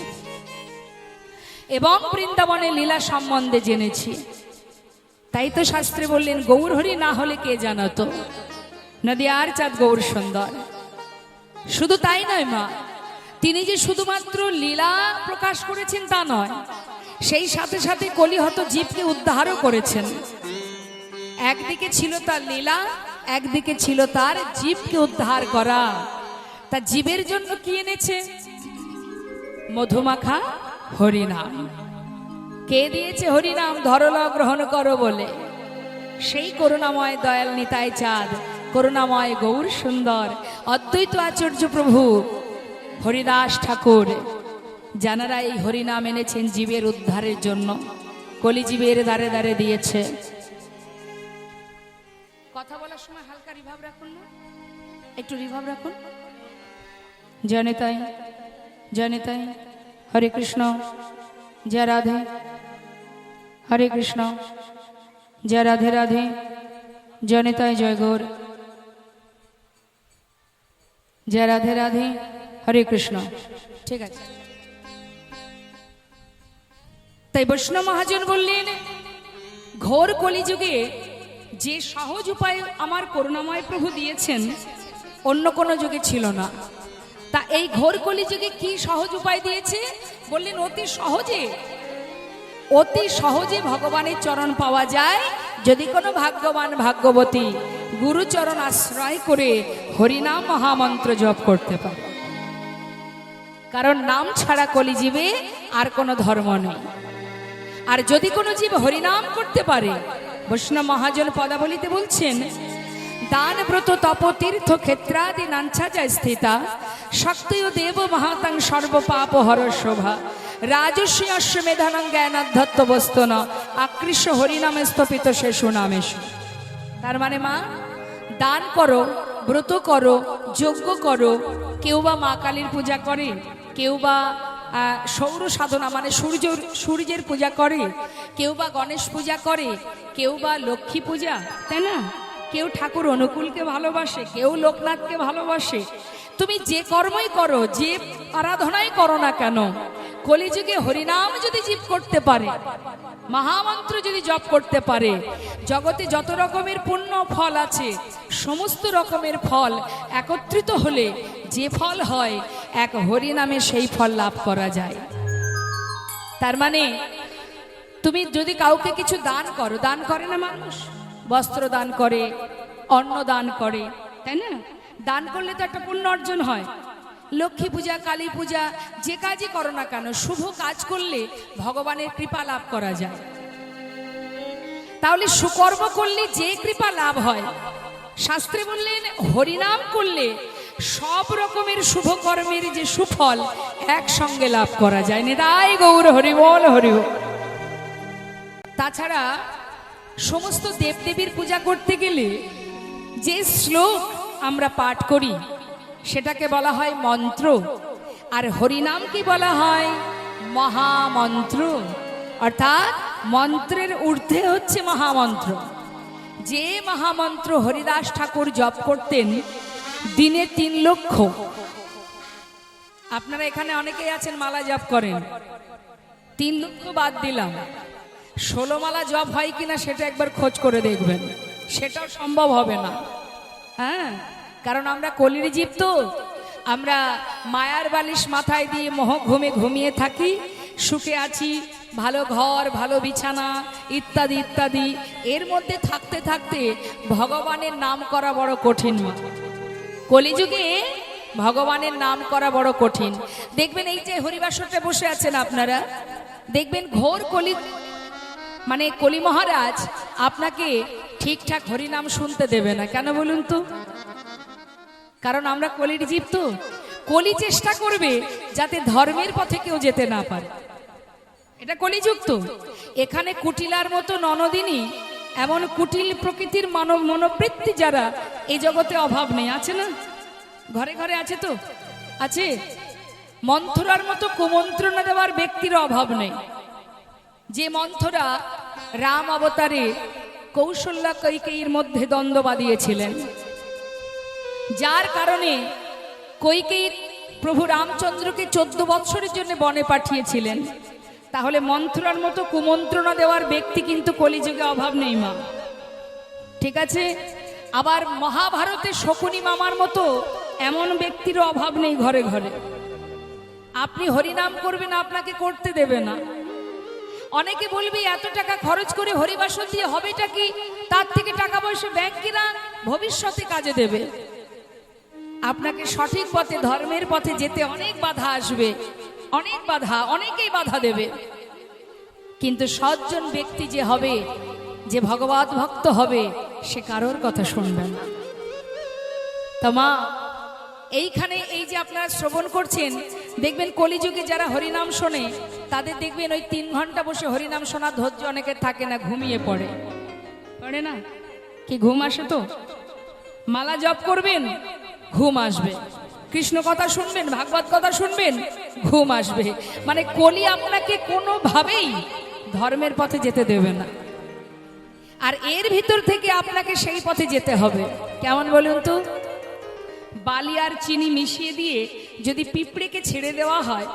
এবং বৃন্দাবনের লীলা সম্বন্ধে জেনেছি, তাই তো শাস্ত্রে বললেন গৌর হরি না হলে কে জানাতো নদিয়ার চাঁদ গৌর সুন্দর। শুধু তাই নয় মা, তিনি যে শুধুমাত্র লীলা প্রকাশ করেছেন তা নয়, সেই সাথে সাথে কলিহত জীবকে উদ্ধারও করেছেন। একদিকে ছিল তার লীলা, একদিকে ছিল তার জীবকে উদ্ধার করা। তা জীবের জন্য কি এনেছে? মধুমাখা হরিনাম। কে দিয়েছে হরিনাম? ধরল গ্রহণ করো বলে। সেই করুণাময় দয়াল নিতাই চাঁদ, করুণাময় গৌর সুন্দর অদ্বৈত আচার্য প্রভু হরিদাস ঠাকুর, যারা এই হরিনাম এনেছেন জীবের উদ্ধারের জন্য, কলিজীবের দ্বারে দ্বারে দিয়েছে। কথা বলার সময় হালকা রিভাব রাখুন না, একটু রিভাব রাখুন। জয়নিতাই জয়নিতাই, হরে কৃষ্ণ, জয় রাধে, হরে কৃষ্ণ, জয় রাধে রাধে, জয়নিতাই জয় গৌর, জয় রাধে রাধে, হরে কৃষ্ণ। ঠিক আছে। তাই বৈষ্ণব মহাজন বললেন ঘোর কলিযুগে যে সহজ উপায় আমার করুণাময় প্রভু দিয়েছেন অন্য কোনো যুগে ছিল না। তা এই ঘোর কলিযুগে কি সহজ উপায় দিয়েছে? বললেন অতি সহজে ভগবানের চরণ পাওয়া যায় যদি কোনো ভাগ্যবান ভাগ্যবতী গুরুচরণ আশ্রয় করে হরিনাম মহামন্ত্র জপ করতে পারে। কারণ নাম ছাড়া কলিজীবে আর কোনো ধর্ম নেই। আর যদি কোনো জীব হরিনাম করতে পারে, বৈষ্ণব মহাজন পদাবলিতে বলছেন দান ব্রত তপ তীর্থ ক্ষেত্রাদি নাঞ্ছা যায় স্থিতা শক্তয় দেব মহাতাং সর্বপাপ হর শোভা রাজস্বী অশ্বমেধানং জ্ঞানাধ্যত্ত বস্তন আকৃষ্ট হরিনামে স্থপিত সে সুনামেশ। তার মানে মা, দান করো, ব্রত করো, যজ্ঞ করো। কেউ বা মা কালীর পূজা করে, কেউ বা সৌর সাধনা মানে সূর্যের পূজা করে, কেউ বা গণেশ পূজা করে, কেউ বা লক্ষ্মী পূজা, তাই না? কেউ ঠাকুর অনুকূলকে ভালোবাসে, কেউ লোকনাথকে ভালোবাসে। তুমি যে কর্মই করো, যে আরাধনাই করো না কেন, কলিযুগে হরিনাম যদি জপ করতে পারে, মহামন্ত্র যদি জপ করতে পারে, জগতে যত রকমের পুণ্য ফল আছে সমস্ত রকমের ফল একত্রিত হলে যে ফল হয়, এক হরিনামে সেই ফল লাভ করা যায়। তার মানে তুমি যদি কাউকে কিছু দান করো, দান করে না মানুষ? বস্ত্র দান করে, অন্ন দান করে, তাই না? দান করলে তো একটা পুণ্য অর্জন হয়। লক্ষ্মী পূজা, কালী পূজা, যে কাজই করো না কেন, শুভ কাজ করলে ভগবানের কৃপা লাভ করা যায়। তাহলে সুকর্ম করলে যে কৃপা লাভ হয়, শাস্ত্রে বললেন হরিনাম করলে সব রকমের শুভ কর্মের যে সুফল একসঙ্গে লাভ করা যায়। নিতাই গৌর হরি বল, হরি বল। তাছাড়া সমস্ত দেবদেবীর পূজা করতে গেলে যে শ্লোক আমরা পাঠ করি সেটাকে বলা হয় মন্ত্র, আর হরিনামকে বলা হয় মহামন্ত্র। অর্থাৎ মন্ত্রের ঊর্ধ্বে হচ্ছে মহামন্ত্র। যে মহামন্ত্র হরিদাস ঠাকুর জপ করতেন দিনে 3 লক্ষ। আপনারা এখানে অনেকেই আছেন মালা জপ করেন, 3 লক্ষ বাদ দিলাম, 16 মালা জপ হয় কিনা সেটা একবার খোঁজ করে দেখবেন, সেটাও সম্ভব হবে না। হ্যাঁ, কারণ আমরা কলির জীব, তো আমরা মায়ার বালিশ মাথায় দিয়ে মোহ ঘুমে ঘুমিয়ে থাকি, সুখে আছি, ভালো ঘর, ভালো বিছানা ইত্যাদি ইত্যাদি। এর মধ্যে থাকতে থাকতে ভগবানের নাম করা বড় কঠিন। কলিযুগে ভগবানের নাম করা বড় কঠিন। দেখবেন এই যে হরিবাসরটা বসে আছেন আপনারা, দেখবেন ঘোর কলি মানে কলি মহারাজ আপনাকে ঠিকঠাক হরিনাম শুনতে দেবে না। কেন বলুন তো? কারণ আমরা কলির জীব, তো কলি চেষ্টা করবে যাতে ধর্মের পথে কেউ যেতে না পারে। এটা কলিযুগ। তো এখানে কুটিলার মতো ননদিনী, এমন কুটিল প্রকৃতির মানব মনোবৃত্তি যারা এই জগতে অভাব নেই, আছে না? ঘরে ঘরে আছে, তো আছে। মন্থরার মতো কুমন্ত্রণা দেওয়ার ব্যক্তির অভাব নেই। যে মন্থরা রাম অবতারে কৌশল্যা কৈকেয়ীর মধ্যে দ্বন্দ্ব বাঁধিয়েছিলেন, যার কারণে কৈকেয়ী প্রভু রামচন্দ্রকে 14 বৎসরের জন্য বনে পাঠিয়েছিলেন। তাহলে মন্ত্রণার মতো কুমন্ত্রণা দেওয়ার ব্যক্তি কিন্তু কলিযুগে অভাব নেই মা, ঠিক আছে? আবার মহাভারতে শকুনি মামার মতো এমন ব্যক্তির অভাব নেই ঘরে ঘরে। আপনি হরিনাম করবেন, আপনাকে করতে দেবে না। অনেকে বলবে এত টাকা খরচ করে হরিবাসন দিয়ে হবেটা কি, তার থেকে টাকা পয়সা ব্যাংকিরা ভবিষ্যতে কাজে দেবে। আপনাকে সঠিক পথে, ধর্মের পথে যেতে অনেক বাধা আসবে, অনেক বাধা, অনেকেই বাধা দেবে, কিন্তু সজ্জন ব্যক্তি যে হবে, যে ভগবত ভক্ত হবে, সে কারোর কথা শুনবে না। তা মা, এইখানে এই যে আপনারা শ্রবণ করছেন, দেখবেন কলিযুগে যারা হরিনাম শোনে তাদের দেখবেন ওই 3 ঘন্টা বসে হরিনাম শোনার ধৈর্য অনেকের থাকে না, ঘুমিয়ে পড়ে না? কি ঘুম আসে? তো মালা জপ করবেন, ঘুম আসবে। কৃষ্ণ কথা শুনবেন, ভাগবত কথা শুনবেন, ঘুম আসবে। মানে কলি আপনাকে কোনোভাবেই ধর্মের পথে যেতে দেবে না। আর এর ভিতর থেকে আপনাকে সেই পথে যেতে হবে। কেমন বলুন তো? বালি আর চিনি মিশিয়ে দিয়ে যদি পিঁপড়েকে ছেড়ে দেওয়া হয়,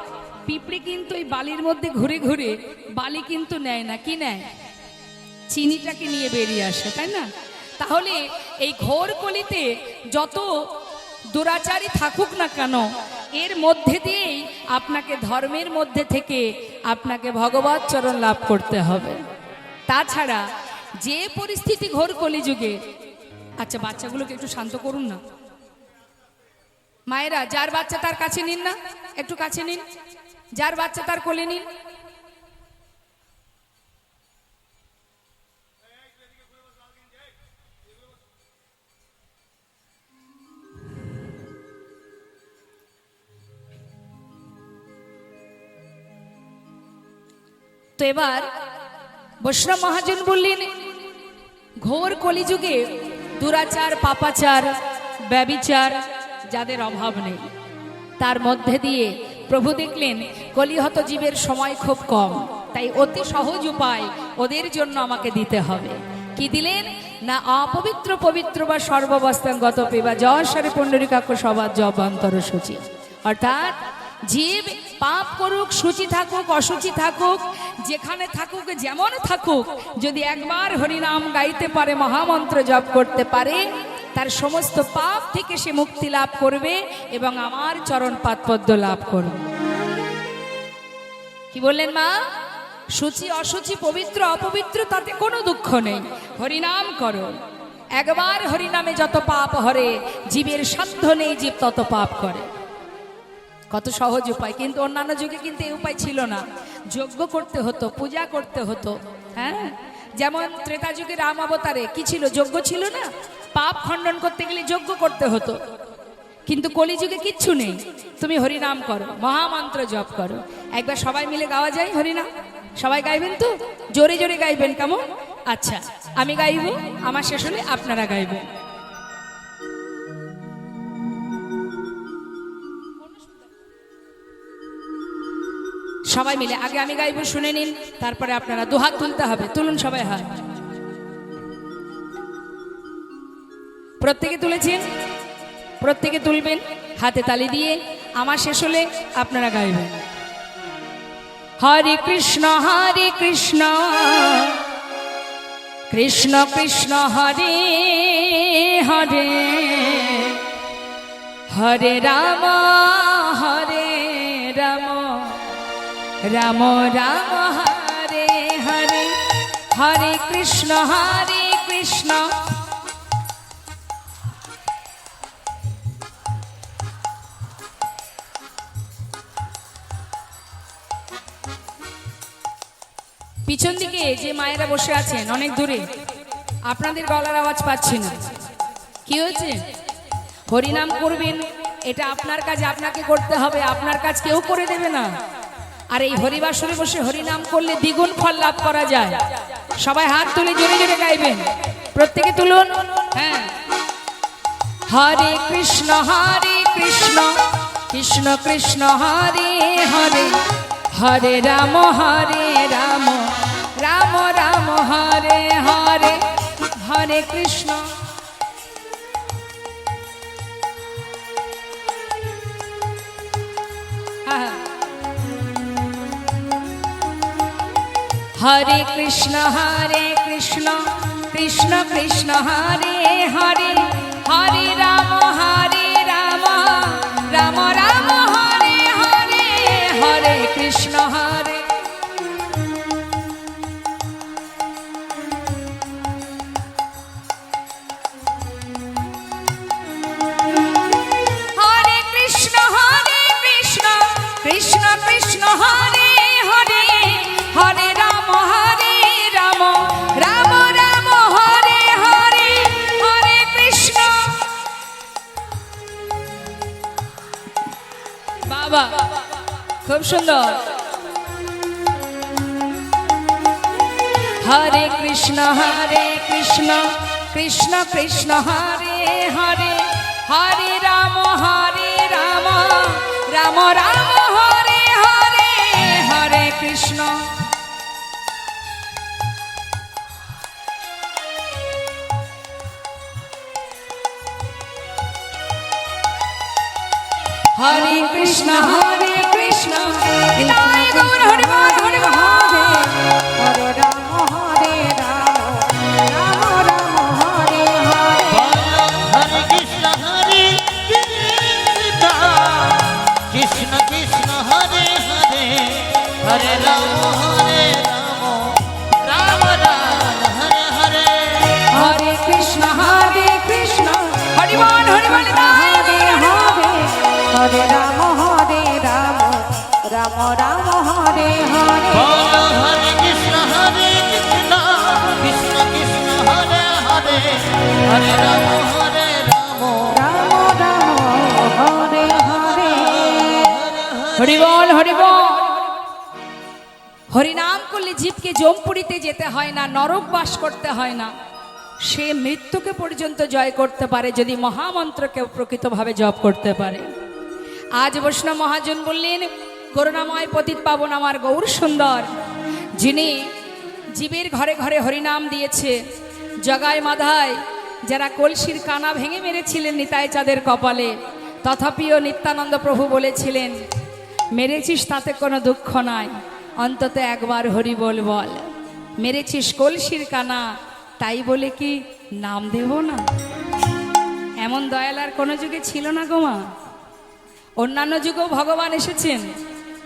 পিঁপড়ে কিন্তু ওই বালির মধ্যে ঘুরে ঘুরে বালি কিন্তু নেয় না, কি নেয়? চিনিটাকে নিয়ে বেরিয়ে আসে, তাই না? তাহলে এই ঘোর কলিতে যত দুরাচারী থাকুক না কেন, এর মধ্যে দিয়েই আপনাকে ধর্মের মধ্যে থেকে আপনাকে ভগবত চরণ লাভ করতে হবে। তাছাড়া যে পরিস্থিতি ঘোর কলিযুগে, আচ্ছা বাচ্চাগুলোকে একটু শান্ত করুন না। মায়েরা, যার বাচ্চা তার কাছে নিন না, একটু কাছে নিন, যার বাচ্চা তার কোলে নিন। তো এবার বৈষ্ণব মহাজন বললেন, ঘোর কলিযুগে দুরাচার, পাপাচার, ব্যভিচার যাদের অভাব নেই, তার মধ্যে দিয়ে প্রভু দেখলেন কলিহত জীবের সময় খুব কম, তাই অতি সহজ উপায় ওদের জন্য আমাকে দিতে হবে। কি দিলেন না? অপবিত্র পবিত্র বা সর্ববস্থাঙ্গত পেবা যশারে পুণ্ডরিকাক্ষ সবার জবান্তর সূচি। অর্থাৎ জীব পাপ করুক, সূচি থাকুক, অসুচি থাকুক, যেখানে থাকুক, যেমন থাকুক, যদি একবার হরিনাম গাইতে পারে, মহামন্ত্র জপ করতে পারে, তার সমস্ত পাপ থেকে সে মুক্তি লাভ করবে এবং আমার চরণ পাদপদ্ম লাভ করবে। কি বললেন মা? সূচি অসুচি, পবিত্র অপবিত্র, তাতে কোনো দুঃখ নেই। হরিনাম করো, একবার হরিনামে যত পাপ হরে, জীবের সাধ্য নেই জীব তত পাপ করে। কত সহজ উপায়! কিন্তু অন্যান্য যুগে কিন্তু এই উপায় ছিল না। যজ্ঞ করতে হতো, পূজা করতে হতো। হ্যাঁ, যেমন ত্রেতা যুগে রাম অবতারে কি ছিল? যজ্ঞ ছিল না? পাপ খণ্ডন করতে গেলে যজ্ঞ করতে হতো। কিন্তু কলিযুগে কিচ্ছু নেই, তুমি হরিনাম করো, মহামন্ত্র জপ করো। একবার সবাই মিলে গাওয়া যায় হরিনাম? সবাই গাইবেন তো? জোরে জোরে গাইবেন, কেমন? আচ্ছা, আমি গাইব, আমার শেষ হলে আপনারা গাইবেন। সবাই মিলে আগে আমি গাইব, শুনে নিন, তারপরে আপনারা দুহাত তুলতে হবে। তুলুন সবাই হাত। প্রত্যেকে তুলেছেন? প্রত্যেকে তুলবেন, হাতে তালি দিয়ে। আমার শেষ হলে আপনারা গাইবেন। হরে কৃষ্ণ কৃষ্ণ কৃষ্ণ হরে হরে, হরে রাম রাম রাম হরে হরে, হরে কৃষ্ণ কৃষ্ণ। পিছন দিকে যে মায়েরা বসে আছেন অনেক দূরে, আপনাদের গলার আওয়াজ পাচ্ছি না। কি হয়েছে? হরিনাম করবেন, এটা আপনার কাজ, আপনাকে করতে হবে। আপনার কাজ কেউ করে দেবে না। আর এই হরিবাসরে বসে হরিনাম করলে দ্বিগুণ ফল লাভ করা যায়। সবাই হাত তুলে জোরে জোরে গাইবেন, প্রত্যেকে তুলুন। হ্যাঁ, হরে কৃষ্ণ কৃষ্ণ কৃষ্ণ হরে হরে, হরে রাম রাম রাম হরে হরে, হরে কৃষ্ণ। হরে কৃষ্ণ কৃষ্ণ কৃষ্ণ হরে হরে হরে রাম রাম রাম হরে হরে হরে কৃষ্ণ হরে হরে কৃষ্ণ কৃষ্ণ কৃষ্ণ হরে হরে হরে রাম রাম রাম হরে হরে হরে কৃষ্ণ। বাবা খুব সুন্দর। হরে কৃষ্ণ কৃষ্ণ কৃষ্ণ হরে হরে হরে রাম রাম রাম হরে হরে হরে কৃষ্ণ। হরে কৃষ্ণ কৃষ্ণ নিতাই গৌর হরি বল হরি বল। হরে রাম রাম রাম হরে হরে। হরে কৃষ্ণ কৃষ্ণ কৃষ্ণ হরে হরে হরে রাম রাম রাম হরে হরে। হরে কৃষ্ণ কৃষ্ণ হরি বল হরি বল নিতাই হরে হরে হরে রাম রাম রাম হরে হরে। হরে কৃষ্ণ কৃষ্ণ কৃষ্ণ হরে হরে হরে রাম রাম রাম হরে হরে। হরি বল হরি বল। হরিনাম করলে জীবকে যমপুরীতে যেতে হয় না, নরক বাস করতে হয় না। সে মৃত্যুকে পর্যন্ত জয় করতে পারে যদি মহামন্ত্রকে প্রকৃতভাবে জপ করতে পারে। আজ বৈষ্ণব মহাজন বললেন, করুণাময় পতিত পাবন আমার গৌর সুন্দর, যিনি জীবের ঘরে ঘরে হরিনাম দিয়েছে, জগায় মাধায় যারা কলসির কানা ভেঙে মেরেছিলেন নিতাই চাঁদের কপালে, তথাপিও নিত্যানন্দ প্রভু বলেছিলেন, মেরেছিস তাতে কোনো দুঃখ নাই, অন্তত একবার হরি বল বল। মেরেছিস কলসির কানা, তাই বলে কি নাম দেব না? এমন দয়াল আর কোনো যুগে ছিল না গো মা। অন্যান্য যুগেও ভগবান এসেছেন,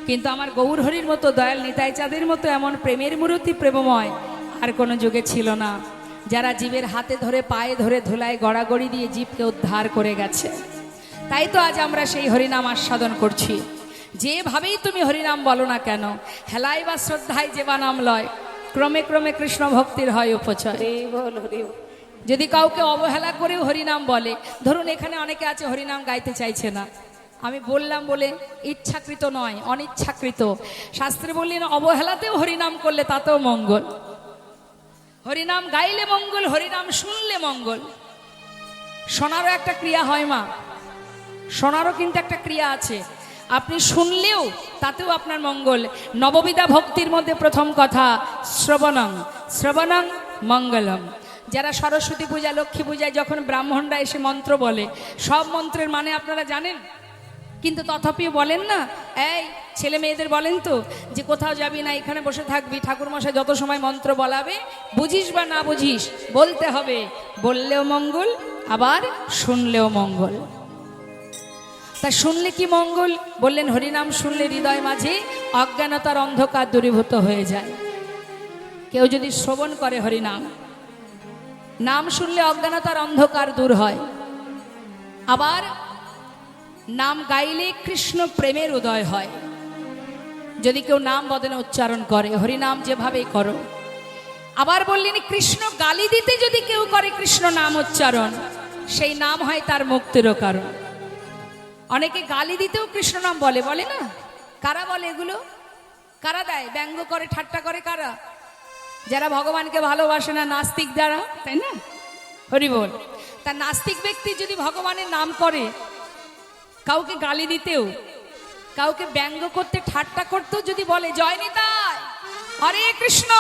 কিন্তু আমার গৌর হরির মতো দয়াল নিতাই চাঁদের মতো এমন প্রেমের মূর্তি প্রেমময় আর কোনো যুগে ছিল না, যারা জীবের হাতে ধরে পায়ে ধরে ধুলায় গড়াগড়ি দিয়ে জীবকে উদ্ধার করে গেছে। তাই তো আজ আমরা সেই হরিনাম আস্বাদন করছি। যেভাবেই তুমি হরিনাম বলো না কেন, হেলায় বা শ্রদ্ধায় যে বা নাম লয়, ক্রমে ক্রমে কৃষ্ণ ভক্তির হয় উপচয়। যদি কাউকে অবহেলা করেও হরিনাম বলে, ধরুন এখানে অনেকে আছে হরিনাম গাইতে চাইছে না, আমি বললাম বলে ইচ্ছাকৃত নয়, অনিচ্ছাকৃত। শাস্ত্রে বললেন অবহেলাতেও হরিনাম করলে তাতেও মঙ্গল। হরিনাম গাইলে মঙ্গল, হরিনাম শুনলে মঙ্গল। শোনারও একটা ক্রিয়া হয় মা, শোনারও কিন্তু একটা ক্রিয়া আছে। আপনি শুনলেও তাতেও আপনার মঙ্গল। নববিধা ভক্তির মধ্যে প্রথম কথা শ্রবণং, শ্রবণং মঙ্গলম। যারা সরস্বতী পূজা লক্ষ্মী পূজায় যখন ব্রাহ্মণরা এসে মন্ত্র বলে, সব মন্ত্রের মানে আপনারা জানেন, কিন্তু তথাপিও বলেন না, এই ছেলে মেয়েদের বলেন তো যে কোথাও যাবি না, এখানে বসে থাকবি, ঠাকুরমশাই যত সময় মন্ত্র বলাবে, বুঝিস বা না বুঝিস বলতে হবে। বললেও মঙ্গল, আবার শুনলেও মঙ্গল। তা শুনলে কি মঙ্গল? বললেন হরিনাম শুনলে হৃদয় মাঝে অজ্ঞানতার অন্ধকার দূরীভূত হয়ে যায়। কেউ যদি শ্রবণ করে হরিনাম, নাম শুনলে অজ্ঞানতার অন্ধকার দূর হয়। আবার নাম গাইলে কৃষ্ণ প্রেমের উদয় হয়। যদি কেউ নাম বদনে উচ্চারণ করে, হরিনাম যেভাবেই করো। আবার বললেন কৃষ্ণ গালি দিতে যদি কেউ করে কৃষ্ণ নাম উচ্চারণ, সেই নাম হয় তার মুক্তিরও কারণ। অনেকে গালি দিতেও কৃষ্ণ নাম বলে, বলে না? কারা বলে এগুলো? কারা দেয়? ব্যঙ্গ করে, ঠাট্টা করে কারা? যারা ভগবানকে ভালোবাসে না, নাস্তিক যারা, তাই না? হরি বল। তা নাস্তিক ব্যক্তি যদি ভগবানের নাম করে, কাউকে গালি দিতেও, কাউকে ব্যঙ্গ করতে, ঠাট্টা করতেও যদি বলে জয় নিতাই, হরে কৃষ্ণ,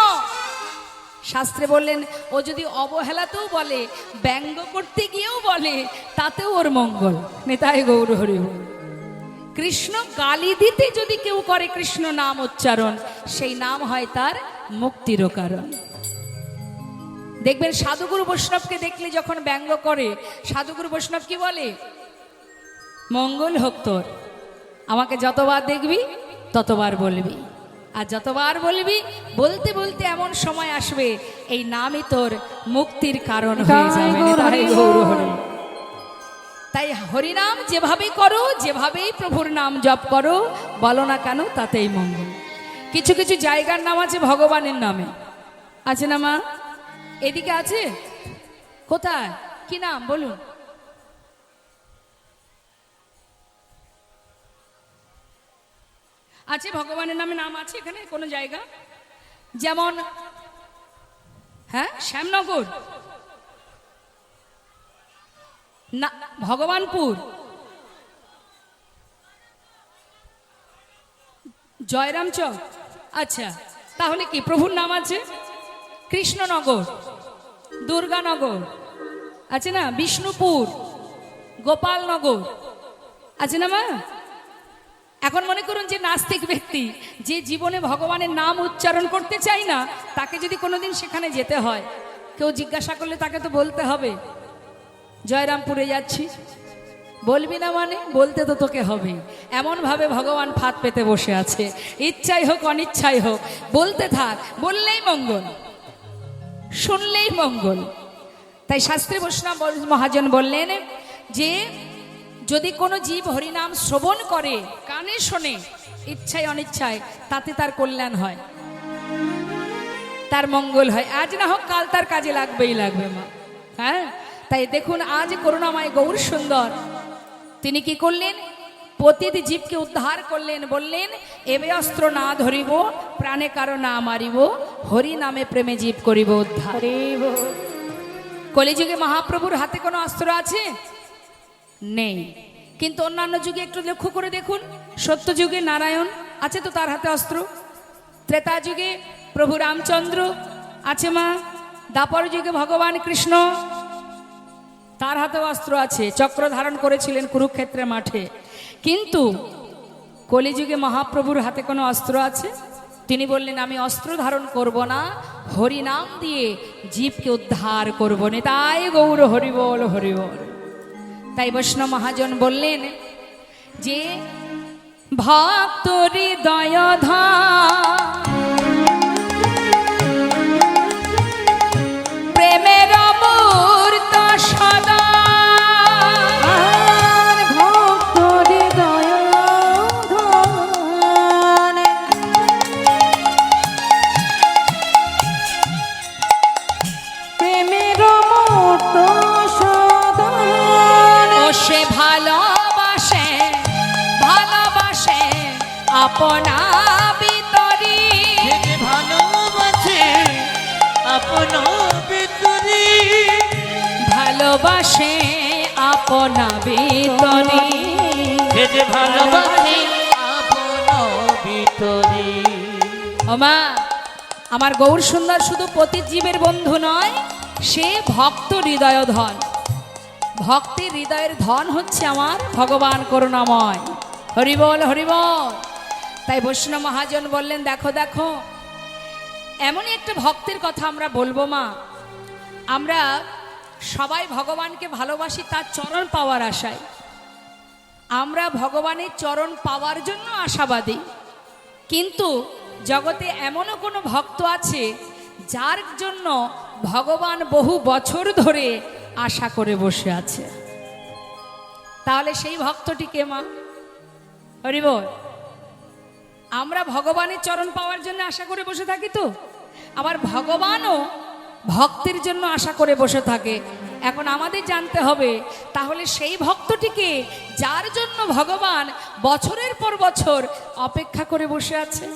শাস্ত্রে বললেন ও যদি অবহেলাতেও বলে, ব্যঙ্গ করতে গিয়েও বলে, তাতেও ওর মঙ্গল। নিতাই গৌর হরি বল। কৃষ্ণ গালি দিতে যদি কেউ করে কৃষ্ণ নাম উচ্চারণ, সেই নাম হয় তার মুক্তিরও কারণ। দেখবেন সাধুগুরু বৈষ্ণবকে দেখলে যখন ব্যঙ্গ করে, সাধুগুরু বৈষ্ণব কি বলে? মঙ্গল হোক তোর, আমাকে যতবার দেখবি ততবার বলবি, আর যতবার বলবি বলতে বলতে এমন সময় আসবে এই নামই তোর মুক্তির কারণ হয়ে যাবে। নিতাই গৌর হরি। তাই হরিনাম যেভাবেই করো, যেভাবেই প্রভুর নাম জপ করো, বলো না কেন তাতেই মঙ্গল। কিছু কিছু জায়গার নাম আছে ভগবানের নামে, আছে না মা? এদিকে আছে? কোথায়? কি নাম বলুন? আছে ভগবানের নামে নাম আছে এখানে কোনো জায়গা? যেমন হ্যাঁ শ্যামনগর না, ভগবানপুর, জয়রাম চক। আচ্ছা, তাহলে কি প্রভুর নাম আছে? কৃষ্ণনগর, দুর্গানগর আছে না, বিষ্ণুপুর, গোপালনগর আছে না মা? এখন মনে করুন যে নাস্তিক ব্যক্তি, যে জীবনে ভগবানের নাম উচ্চারণ করতে চায় না, তাকে যদি কোনোদিন সেখানে যেতে হয়, কেউ জিজ্ঞাসা করলে তাকে তো বলতে হবে জয়রামপুরে যাচ্ছি। বলবি না মানে? বলতে তো তোকে হবে। এমনভাবে ভগবান ফাঁদ পেতে বসে আছে, ইচ্ছাই হোক অনিচ্ছাই হোক বলতে থাক, বললেই মঙ্গল, শুনলেই মঙ্গল। তাই শাস্ত্রী বৈষ্ণব মহাজন বললেন যে যদি কোনো জীব হরিনাম শ্রবণ করে, কানে শোনে, ইচ্ছায় অনিচ্ছায়, তাতে তার কল্যাণ হয়, তার মঙ্গল হয়। আজ না হোক কাল তার কাজে লাগবেই লাগবে মা। হ্যাঁ, তাই দেখুন আজ করুণাময় গৌর সুন্দর তিনি কি করলেন? পতিত জীবকে উদ্ধার করলেন, বললেন এবে অস্ত্র না ধরিব, প্রাণে কারো না মারিব, হরি নামে প্রেমে জীব করিব উদ্ধার। কলিযুগে মহাপ্রভুর হাতে কোনো অস্ত্র আছে? নেই। কিন্তু অন্যান্য যুগে একটু লক্ষ্য করে দেখুন, সত্য যুগে নারায়ণ আছে তো তার হাতে অস্ত্র, ত্রেতা যুগে প্রভু রামচন্দ্র আছে মা, দাপর যুগে ভগবান কৃষ্ণ তার হাতেও অস্ত্র আছে, চক্র ধারণ করেছিলেন কুরুক্ষেত্রের মাঠে। কিন্তু কলিযুগে মহাপ্রভুর হাতে কোনো অস্ত্র আছে? তিনি বললেন আমি অস্ত্র ধারণ করব না, হরি নাম দিয়ে জীবকে উদ্ধার করব। নিতাই গৌর হরি বল, হরি বল। তাই বৈষ্ণব মহাজন বললেন যে ভক্ত হৃদয় প্রেমের মূর্ত সদা, ভক্ত হৃদয় প্রেমের মূর্ত সদন, ও সে ভালোবাসে, ভালোবাসে আপনা ভিতরি, যে ভালোবাসে আপনা ভিতরি, ভালোবাসে আপনা ভিতরি, যে ভালোবাসে আপনা ভিতরি। ওমা আমার গৌর সুন্দর শুধু পতিত জীবের বন্ধু নয়, সে ভক্ত হৃদয় ধন। ভক্তির হৃদয়ের ধন হচ্ছে আমার ভগবান করুণাময়। হরিবল হরিবল। তাই বৈষ্ণব মহাজন বললেন দেখো দেখো, এমনই একটা ভক্তের কথা আমরা বলবো মা। আমরা সবাই ভগবানকে ভালোবাসি তার চরণ পাওয়ার আশায়, আমরা ভগবানের চরণ পাওয়ার জন্য আশাবাদী। কিন্তু জগতে এমনও কোনো ভক্ত আছে যার জন্য ভগবান বহু বছর ধরে আশা করে বসে আছে। তাহলে সেই ভক্তটি কে মা? হরি বল। আমরা ভগবানের চরণ পাওয়ার জন্য আশা করে বসে থাকি, তো আবার ভগবানও ভক্তের জন্য আশা করে বসে থাকে। এখন আমাদের জানতে হবে তাহলে সেই ভক্তটিকে যার জন্য ভগবান বছরের পর বছর অপেক্ষা করে বসে আছে,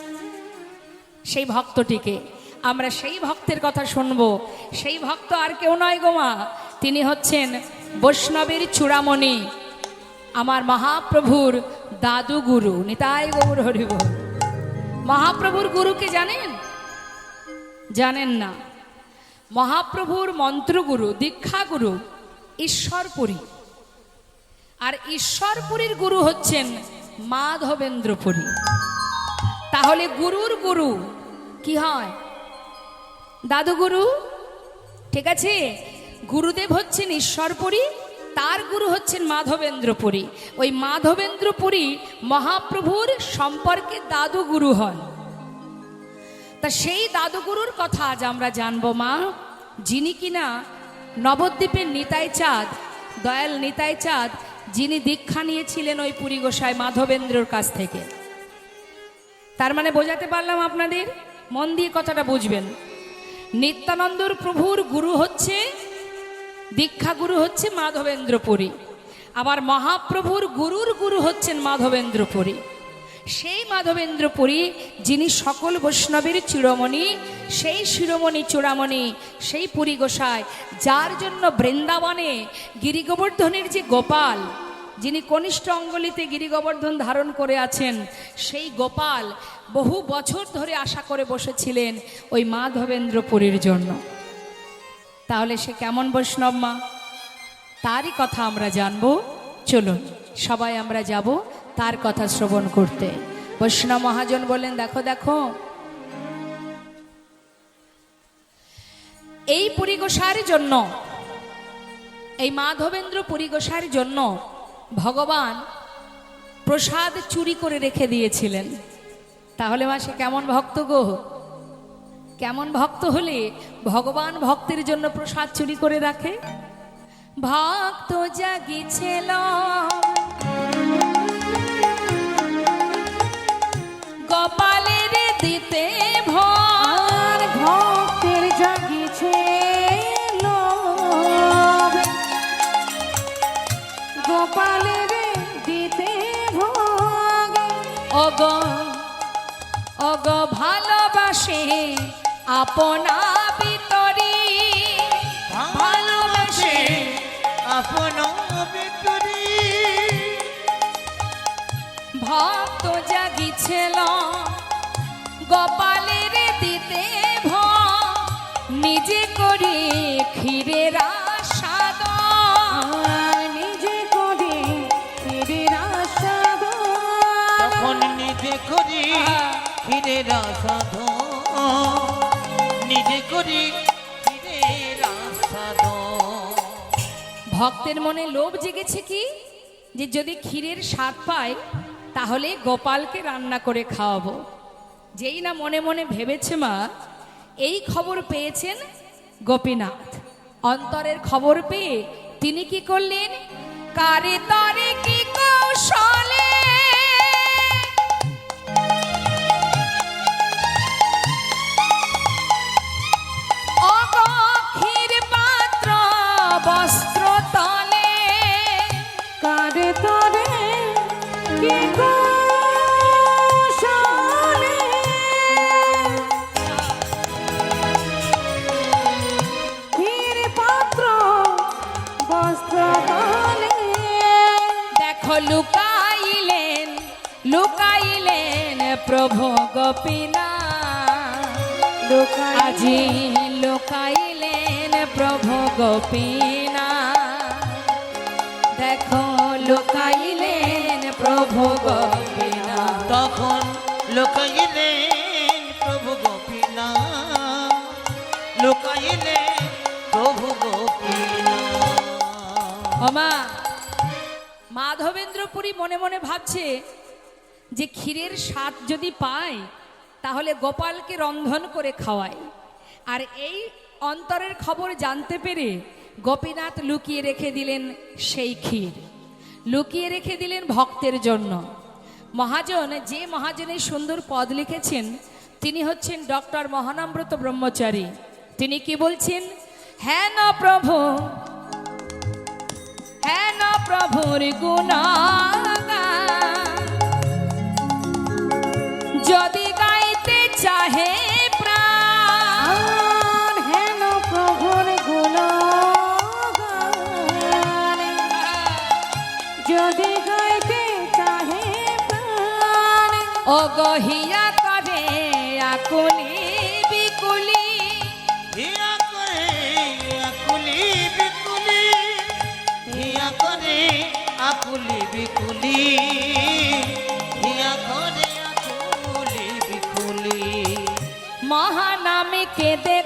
সেই ভক্তটিকে আমরা সেই ভক্তের কথা শুনবো। সেই ভক্ত আর কেউ নয় গো মা, তিনি হচ্ছেন বৈষ্ণবের চূড়ামণি, আমার মহাপ্রভুর দাদু গুরু। নিতাই গৌর হরি বল। মহাপ্রভুর গুরুকে জানেন? জানেন না। মহাপ্রভুর মন্ত্রগুরু, দীক্ষাগুরু ঈশ্বরপুরী, আর ঈশ্বরপুরীর গুরু হচ্ছেন মাধবেন্দ্রপুরী। তাহলে গুরুর গুরু কি হয়? দাদুগুরু, ঠিক আছে? গুরুদেব হচ্ছেন ঈশ্বরপুরী, তার গুরু হচ্ছেন মাধবেন্দ্রপুরী। ওই মাধবেন্দ্রপুরী মহাপ্রভুর সম্পর্কে দাদুগুরু হন। তা সেই দাদুগুরুর কথা আজ আমরা জানবো মা, যিনি কিনা নবদ্বীপের নিতাই চাঁদ, দয়াল নিতাই চাঁদ, যিনি দীক্ষা নিয়েছিলেন ওই পুরী গোসাই মাধবেন্দ্রর কাছ থেকে। তার মানে বোঝাতে পারলাম আপনাদের? মন দিয়ে কথাটা বুঝবেন। নিত্যানন্দর প্রভুর গুরু হচ্ছে, দীক্ষা গুরু হচ্ছে মাধবেন্দ্রপুরী, আবার মহাপ্রভুর গুরুর গুরু হচ্ছেন মাধবেন্দ্রপুরী। সেই মাধবেন্দ্রপুরী যিনি সকল বৈষ্ণবের চিরমণি, সেই শিরোমণি চূড়ামণি, সেই পুরী গোসাই, যার জন্য বৃন্দাবনে গিরিগোবর্ধনের যে গোপাল, যিনি কনিষ্ঠ অঙ্গলিতে গিরিগোবর্ধন ধারণ করে আছেন, সেই গোপাল বহু বছর ধরে আশা করে বসেছিলেন ওই মাধবেন্দ্রপুরীর জন্য। তাহলে সে কেমন বৈষ্ণব মা, তারই কথা আমরা জানবো। চলুন সবাই আমরা যাব তার কথা শ্রবণ করতে। বৈষ্ণব মহাজন বললেন, দেখো দেখো, এই পুরী গোসাইয়ের জন্য, এই মাধবেন্দ্র পুরী গোসাইয়ের জন্য ভগবান প্রসাদ চুরি করে রেখে দিয়েছিলেন। তাহলে মা সে কেমন ভক্ত গো? কেমন ভক্ত হলে ভগবান ভক্তের জন্য প্রসাদ চুরি করে রাখে? ভক্ত জাগিছিল গোপালের দিতে ভোর, ভক্তের জাগিছে গোপালের দিতে ভোগ। ওগো ওগো ভালোবাসে আপনা ভিতরি, ভালোবাসে আপন ভিতরি, ভক্ত জাগিছিল গোপালের দিতে ভোগ, নিজে করে ক্ষীরের আস্বাদ, নিজে করে ক্ষীরের আস্বাদ, তখন নিজে করি ক্ষীরের আস্বাদ, নিজে করি ক্ষীরের আস্বাদ। ভক্তের মনে লোভ জেগেছে কি, যে যদি ক্ষীরের স্বাদ পায় তাহলে গোপালকে রান্না করে খাওয়াবো। যেই না মনে মনে ভেবেছে মা, এই খবর পেয়েছেন গোপীনাথ। অন্তরের খবর পেয়ে তিনি কি করলেন, কারে তরে কি কৌশলে অগো ক্ষীর পাত্র বস্ত্র তলে, কারে তরে কি কৌশলে ক্ষীর পাত্র বস্ত্র তলে, দেখো লুকাইলেন লুকাইলেন প্রভু গোপীনাথ, আজি লুকাইলেন প্রভু গোপীনাথ, দেখো লুকাইলেন প্রভু গোপীনাথ। তখন লুকাইলেন প্রভু গোপীনাথ, লুকাইলেন প্রভু গোপীনাথ। ওমা, মাধবেন্দ্রপুরী মনে মনে ভাবছে যে ক্ষীরের স্বাদ যদি পায় তাহলে গোপালকে রন্ধন করে খাওয়ায়। আর এই অন্তরের খবর জানতে পেরে গোপীনাথ লুকিয়ে রেখে দিলেন সেই ক্ষীর, লুকিয়ে রেখে দিলেন ভক্তের জন্য। মহাজন, যে মহাজনের সুন্দর পদ লিখেছেন, তিনি হচ্ছেন ডক্টর মহানামব্রত ব্রহ্মচারী। তিনি কি বলছেন, হ্যাঁ না প্রভু, হ্যাঁ না প্রভুর গুণগান, যদি গাইতে চাহে প্রাণ, হেন প্রভুর গুণগান, যদি গাইতে চাহে প্রাণ, ও গহিয়া করে আকুলি বিকুলি, হিয়া করে আকুলি বিকুলি, হিয়া করে আকুলি বিকুলি, হিয়া করে আকুলি বিকুলি। মহানামে কেঁদে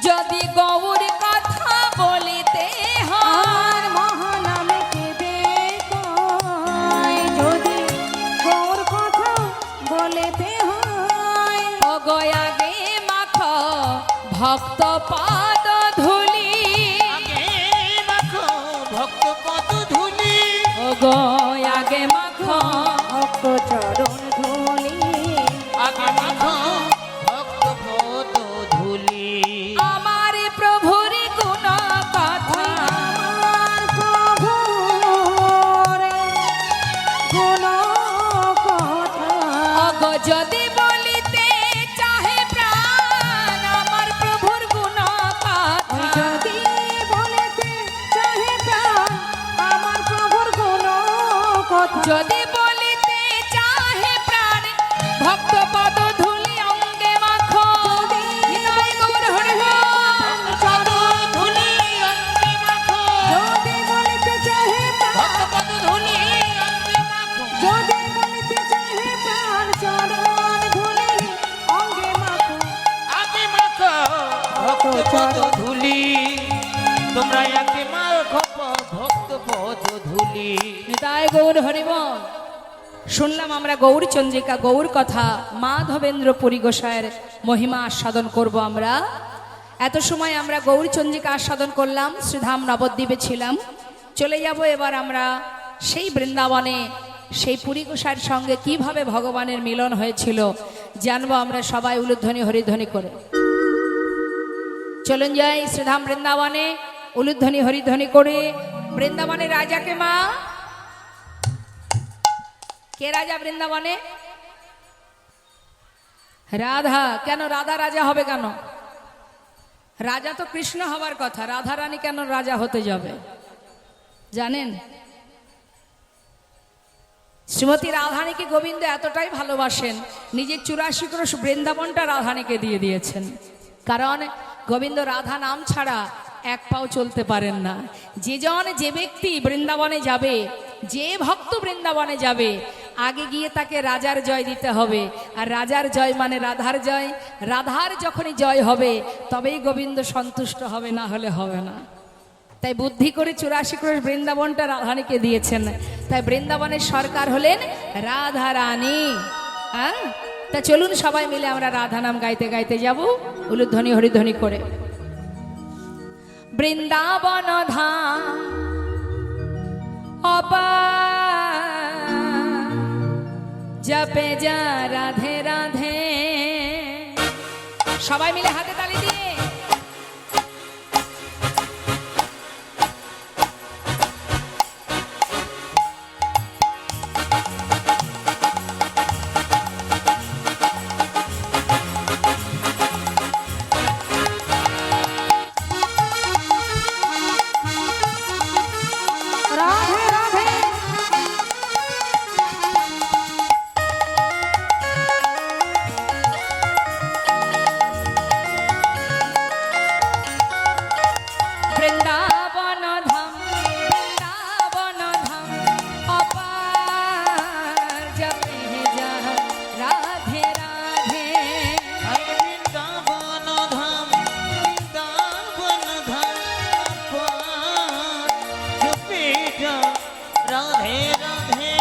যদি গৌর কথা বলিতে হয় আর মহানামে কেঁদে কয়, যদি গৌর কথা বলেতে হয়, ও গয়াগে মাখ ভক্ত পাদ ধুলি, আগে মাখো ভক্ত পদ ধুলি, ও গয়াগে মাখ ভক্ত চরণ ধুলি, আগে মাখো ভক্ত পদ ধুলি। আমার প্রভুর গুণ কথা, আমার প্রভুর গুণ কথা, অগ যদি বলিতে চাহে প্রাণ, আমার প্রভুর গুণ কথা, যদি বলেতে চাহে প্রাণ আমার প্রভুর গুণ কথা, যদি বলিতে চাহে প্রাণ ভক্ত পদ ধুলি অঙ্গে মাখো। নিতাই গৌর হরি বল। পদ ধুলি অঙ্গে মাখো, যদি বলিতে চাহে প্রাণ, ভক্ত পদ ধুলি অঙ্গে মাখো, যদি বলিতে চাহে প্রাণ চরণ ধুলি অঙ্গে মাখো, আগে মাখো ভক্ত পদ ধুলি, তোমরা আগে মাখো ভক্ত পদ ধুলি। নিতাই গৌর হরি বল। শুনলাম আমরা গৌর চন্দ্রিকা গৌর কথা, মাধবেন্দ্র পুরী গোসাইয়ের মহিমা আস্বাদন করব আমরা। এত সময় আমরা গৌর চন্দ্রিকা আস্বাদন করলাম, শ্রীধাম নবদ্বীপে ছিলাম। চলে যাব এবার আমরা সেই বৃন্দাবনে, সেই পুরী গোসাইয়ের সঙ্গে কিভাবে ভগবানের মিলন হয়েছিল জানবো আমরা সবাই উলুধ্বনি হরিধ্বনি করে। চলুন যাই শ্রীধাম বৃন্দাবনে উলুধ্বনি হরিধ্বনি করে। বৃন্দাবনে রাজাকে মা, কে রাজা বৃন্দাবনে? রাধা। কেন রাধা রাজা হবে কেন? রাজা তো কৃষ্ণ হবার কথা, রাধা রানী কেন রাজা হতে যাবে জানেন? শ্রীমতী রাধানীকে গোবিন্দ এতটাই ভালোবাসেন, নিজের 84 ক্রোশ বৃন্দাবনটা রাধানীকে দিয়ে দিয়েছেন। কারণ গোবিন্দ রাধা নাম ছাড়া এক পাও চলতে পারেন না। যে ব্যক্তি বৃন্দাবনে যাবে, যে ভক্ত বৃন্দাবনে যাবে, আগে গিয়ে তাকে রাজার জয় দিতে হবে। আর রাজার জয় মানে রাধার জয়। রাধার যখনই জয় হবে তবেই গোবিন্দ সন্তুষ্ট হবে, না হলে হবে না। তাই বুদ্ধি করে 84 ক্রোশ বৃন্দাবনটা রাধানীকে দিয়েছেন। তাই বৃন্দাবনের সরকার হলেন রাধা রানী। হ্যাঁ, তা চলুন সবাই মিলে আমরা রাধা নাম গাইতে গাইতে যাব উলুধ্বনি হরিধ্বনি করে। বৃন্দাবন ধাম অপার, জপে যা রাধে রাধে। সবাই মিলে হাতে তালি দিয়ে রাধে রাধে। বৃন্দাবন ধাম, বৃন্দাবন ধাম অপার, জপে যা রাধে রাধে। বৃন্দাবন ধাম, বৃন্দাবন ধাম অপার, জপে যা রাধে রাধে,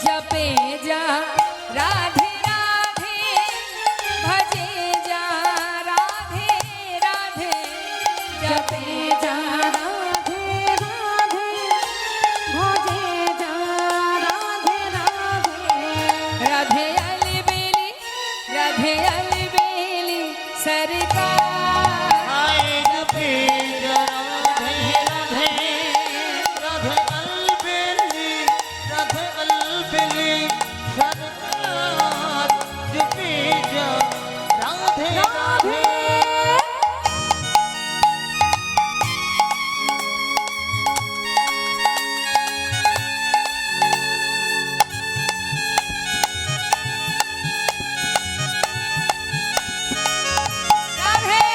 জপে যা রাধে রাধে, ভজে যা রাধে রাধে, জপে যা রাধে রাধে, ভজে যা রাধে রাধে, রাধে अलबेली, राधे अलबेली सरकार। আয় জপে যা রাধে রাধে, রাধে অলবেলি, রাধে অলবেলি, সরকার জপে যা রাধে রাধে। রাধে।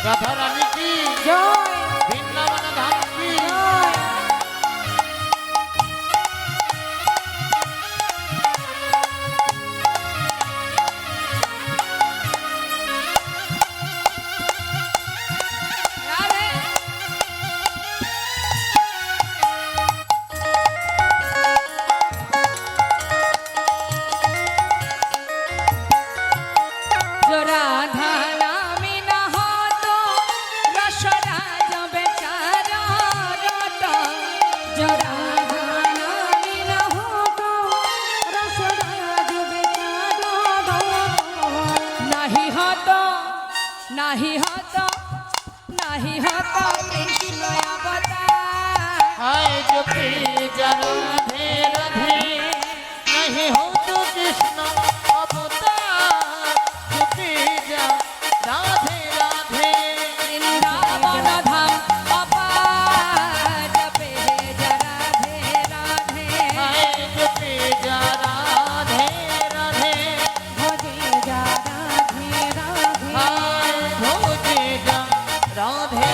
রাধা রানী কি জয় বৃন্দাবন ধাম কি জয় রাধে। রাধা নামে না হতো রসরাজ বেচারা রট। রাধা নামে না হতো রসরাজ বেচারা নাহি হতো নাহি হতো নাহি হতো কৃষ্ণ অবতার। हाय जो पी जा राधे राधे नहीं हो तो कृष्ण अवतार जो पी जा राधे राधे বৃন্দাবন ধাম অপার জপে রাধে রাধে। हाय जो पी जा राधे राधे ভজে যা রাধে রাধে हाय भोजे जा राधे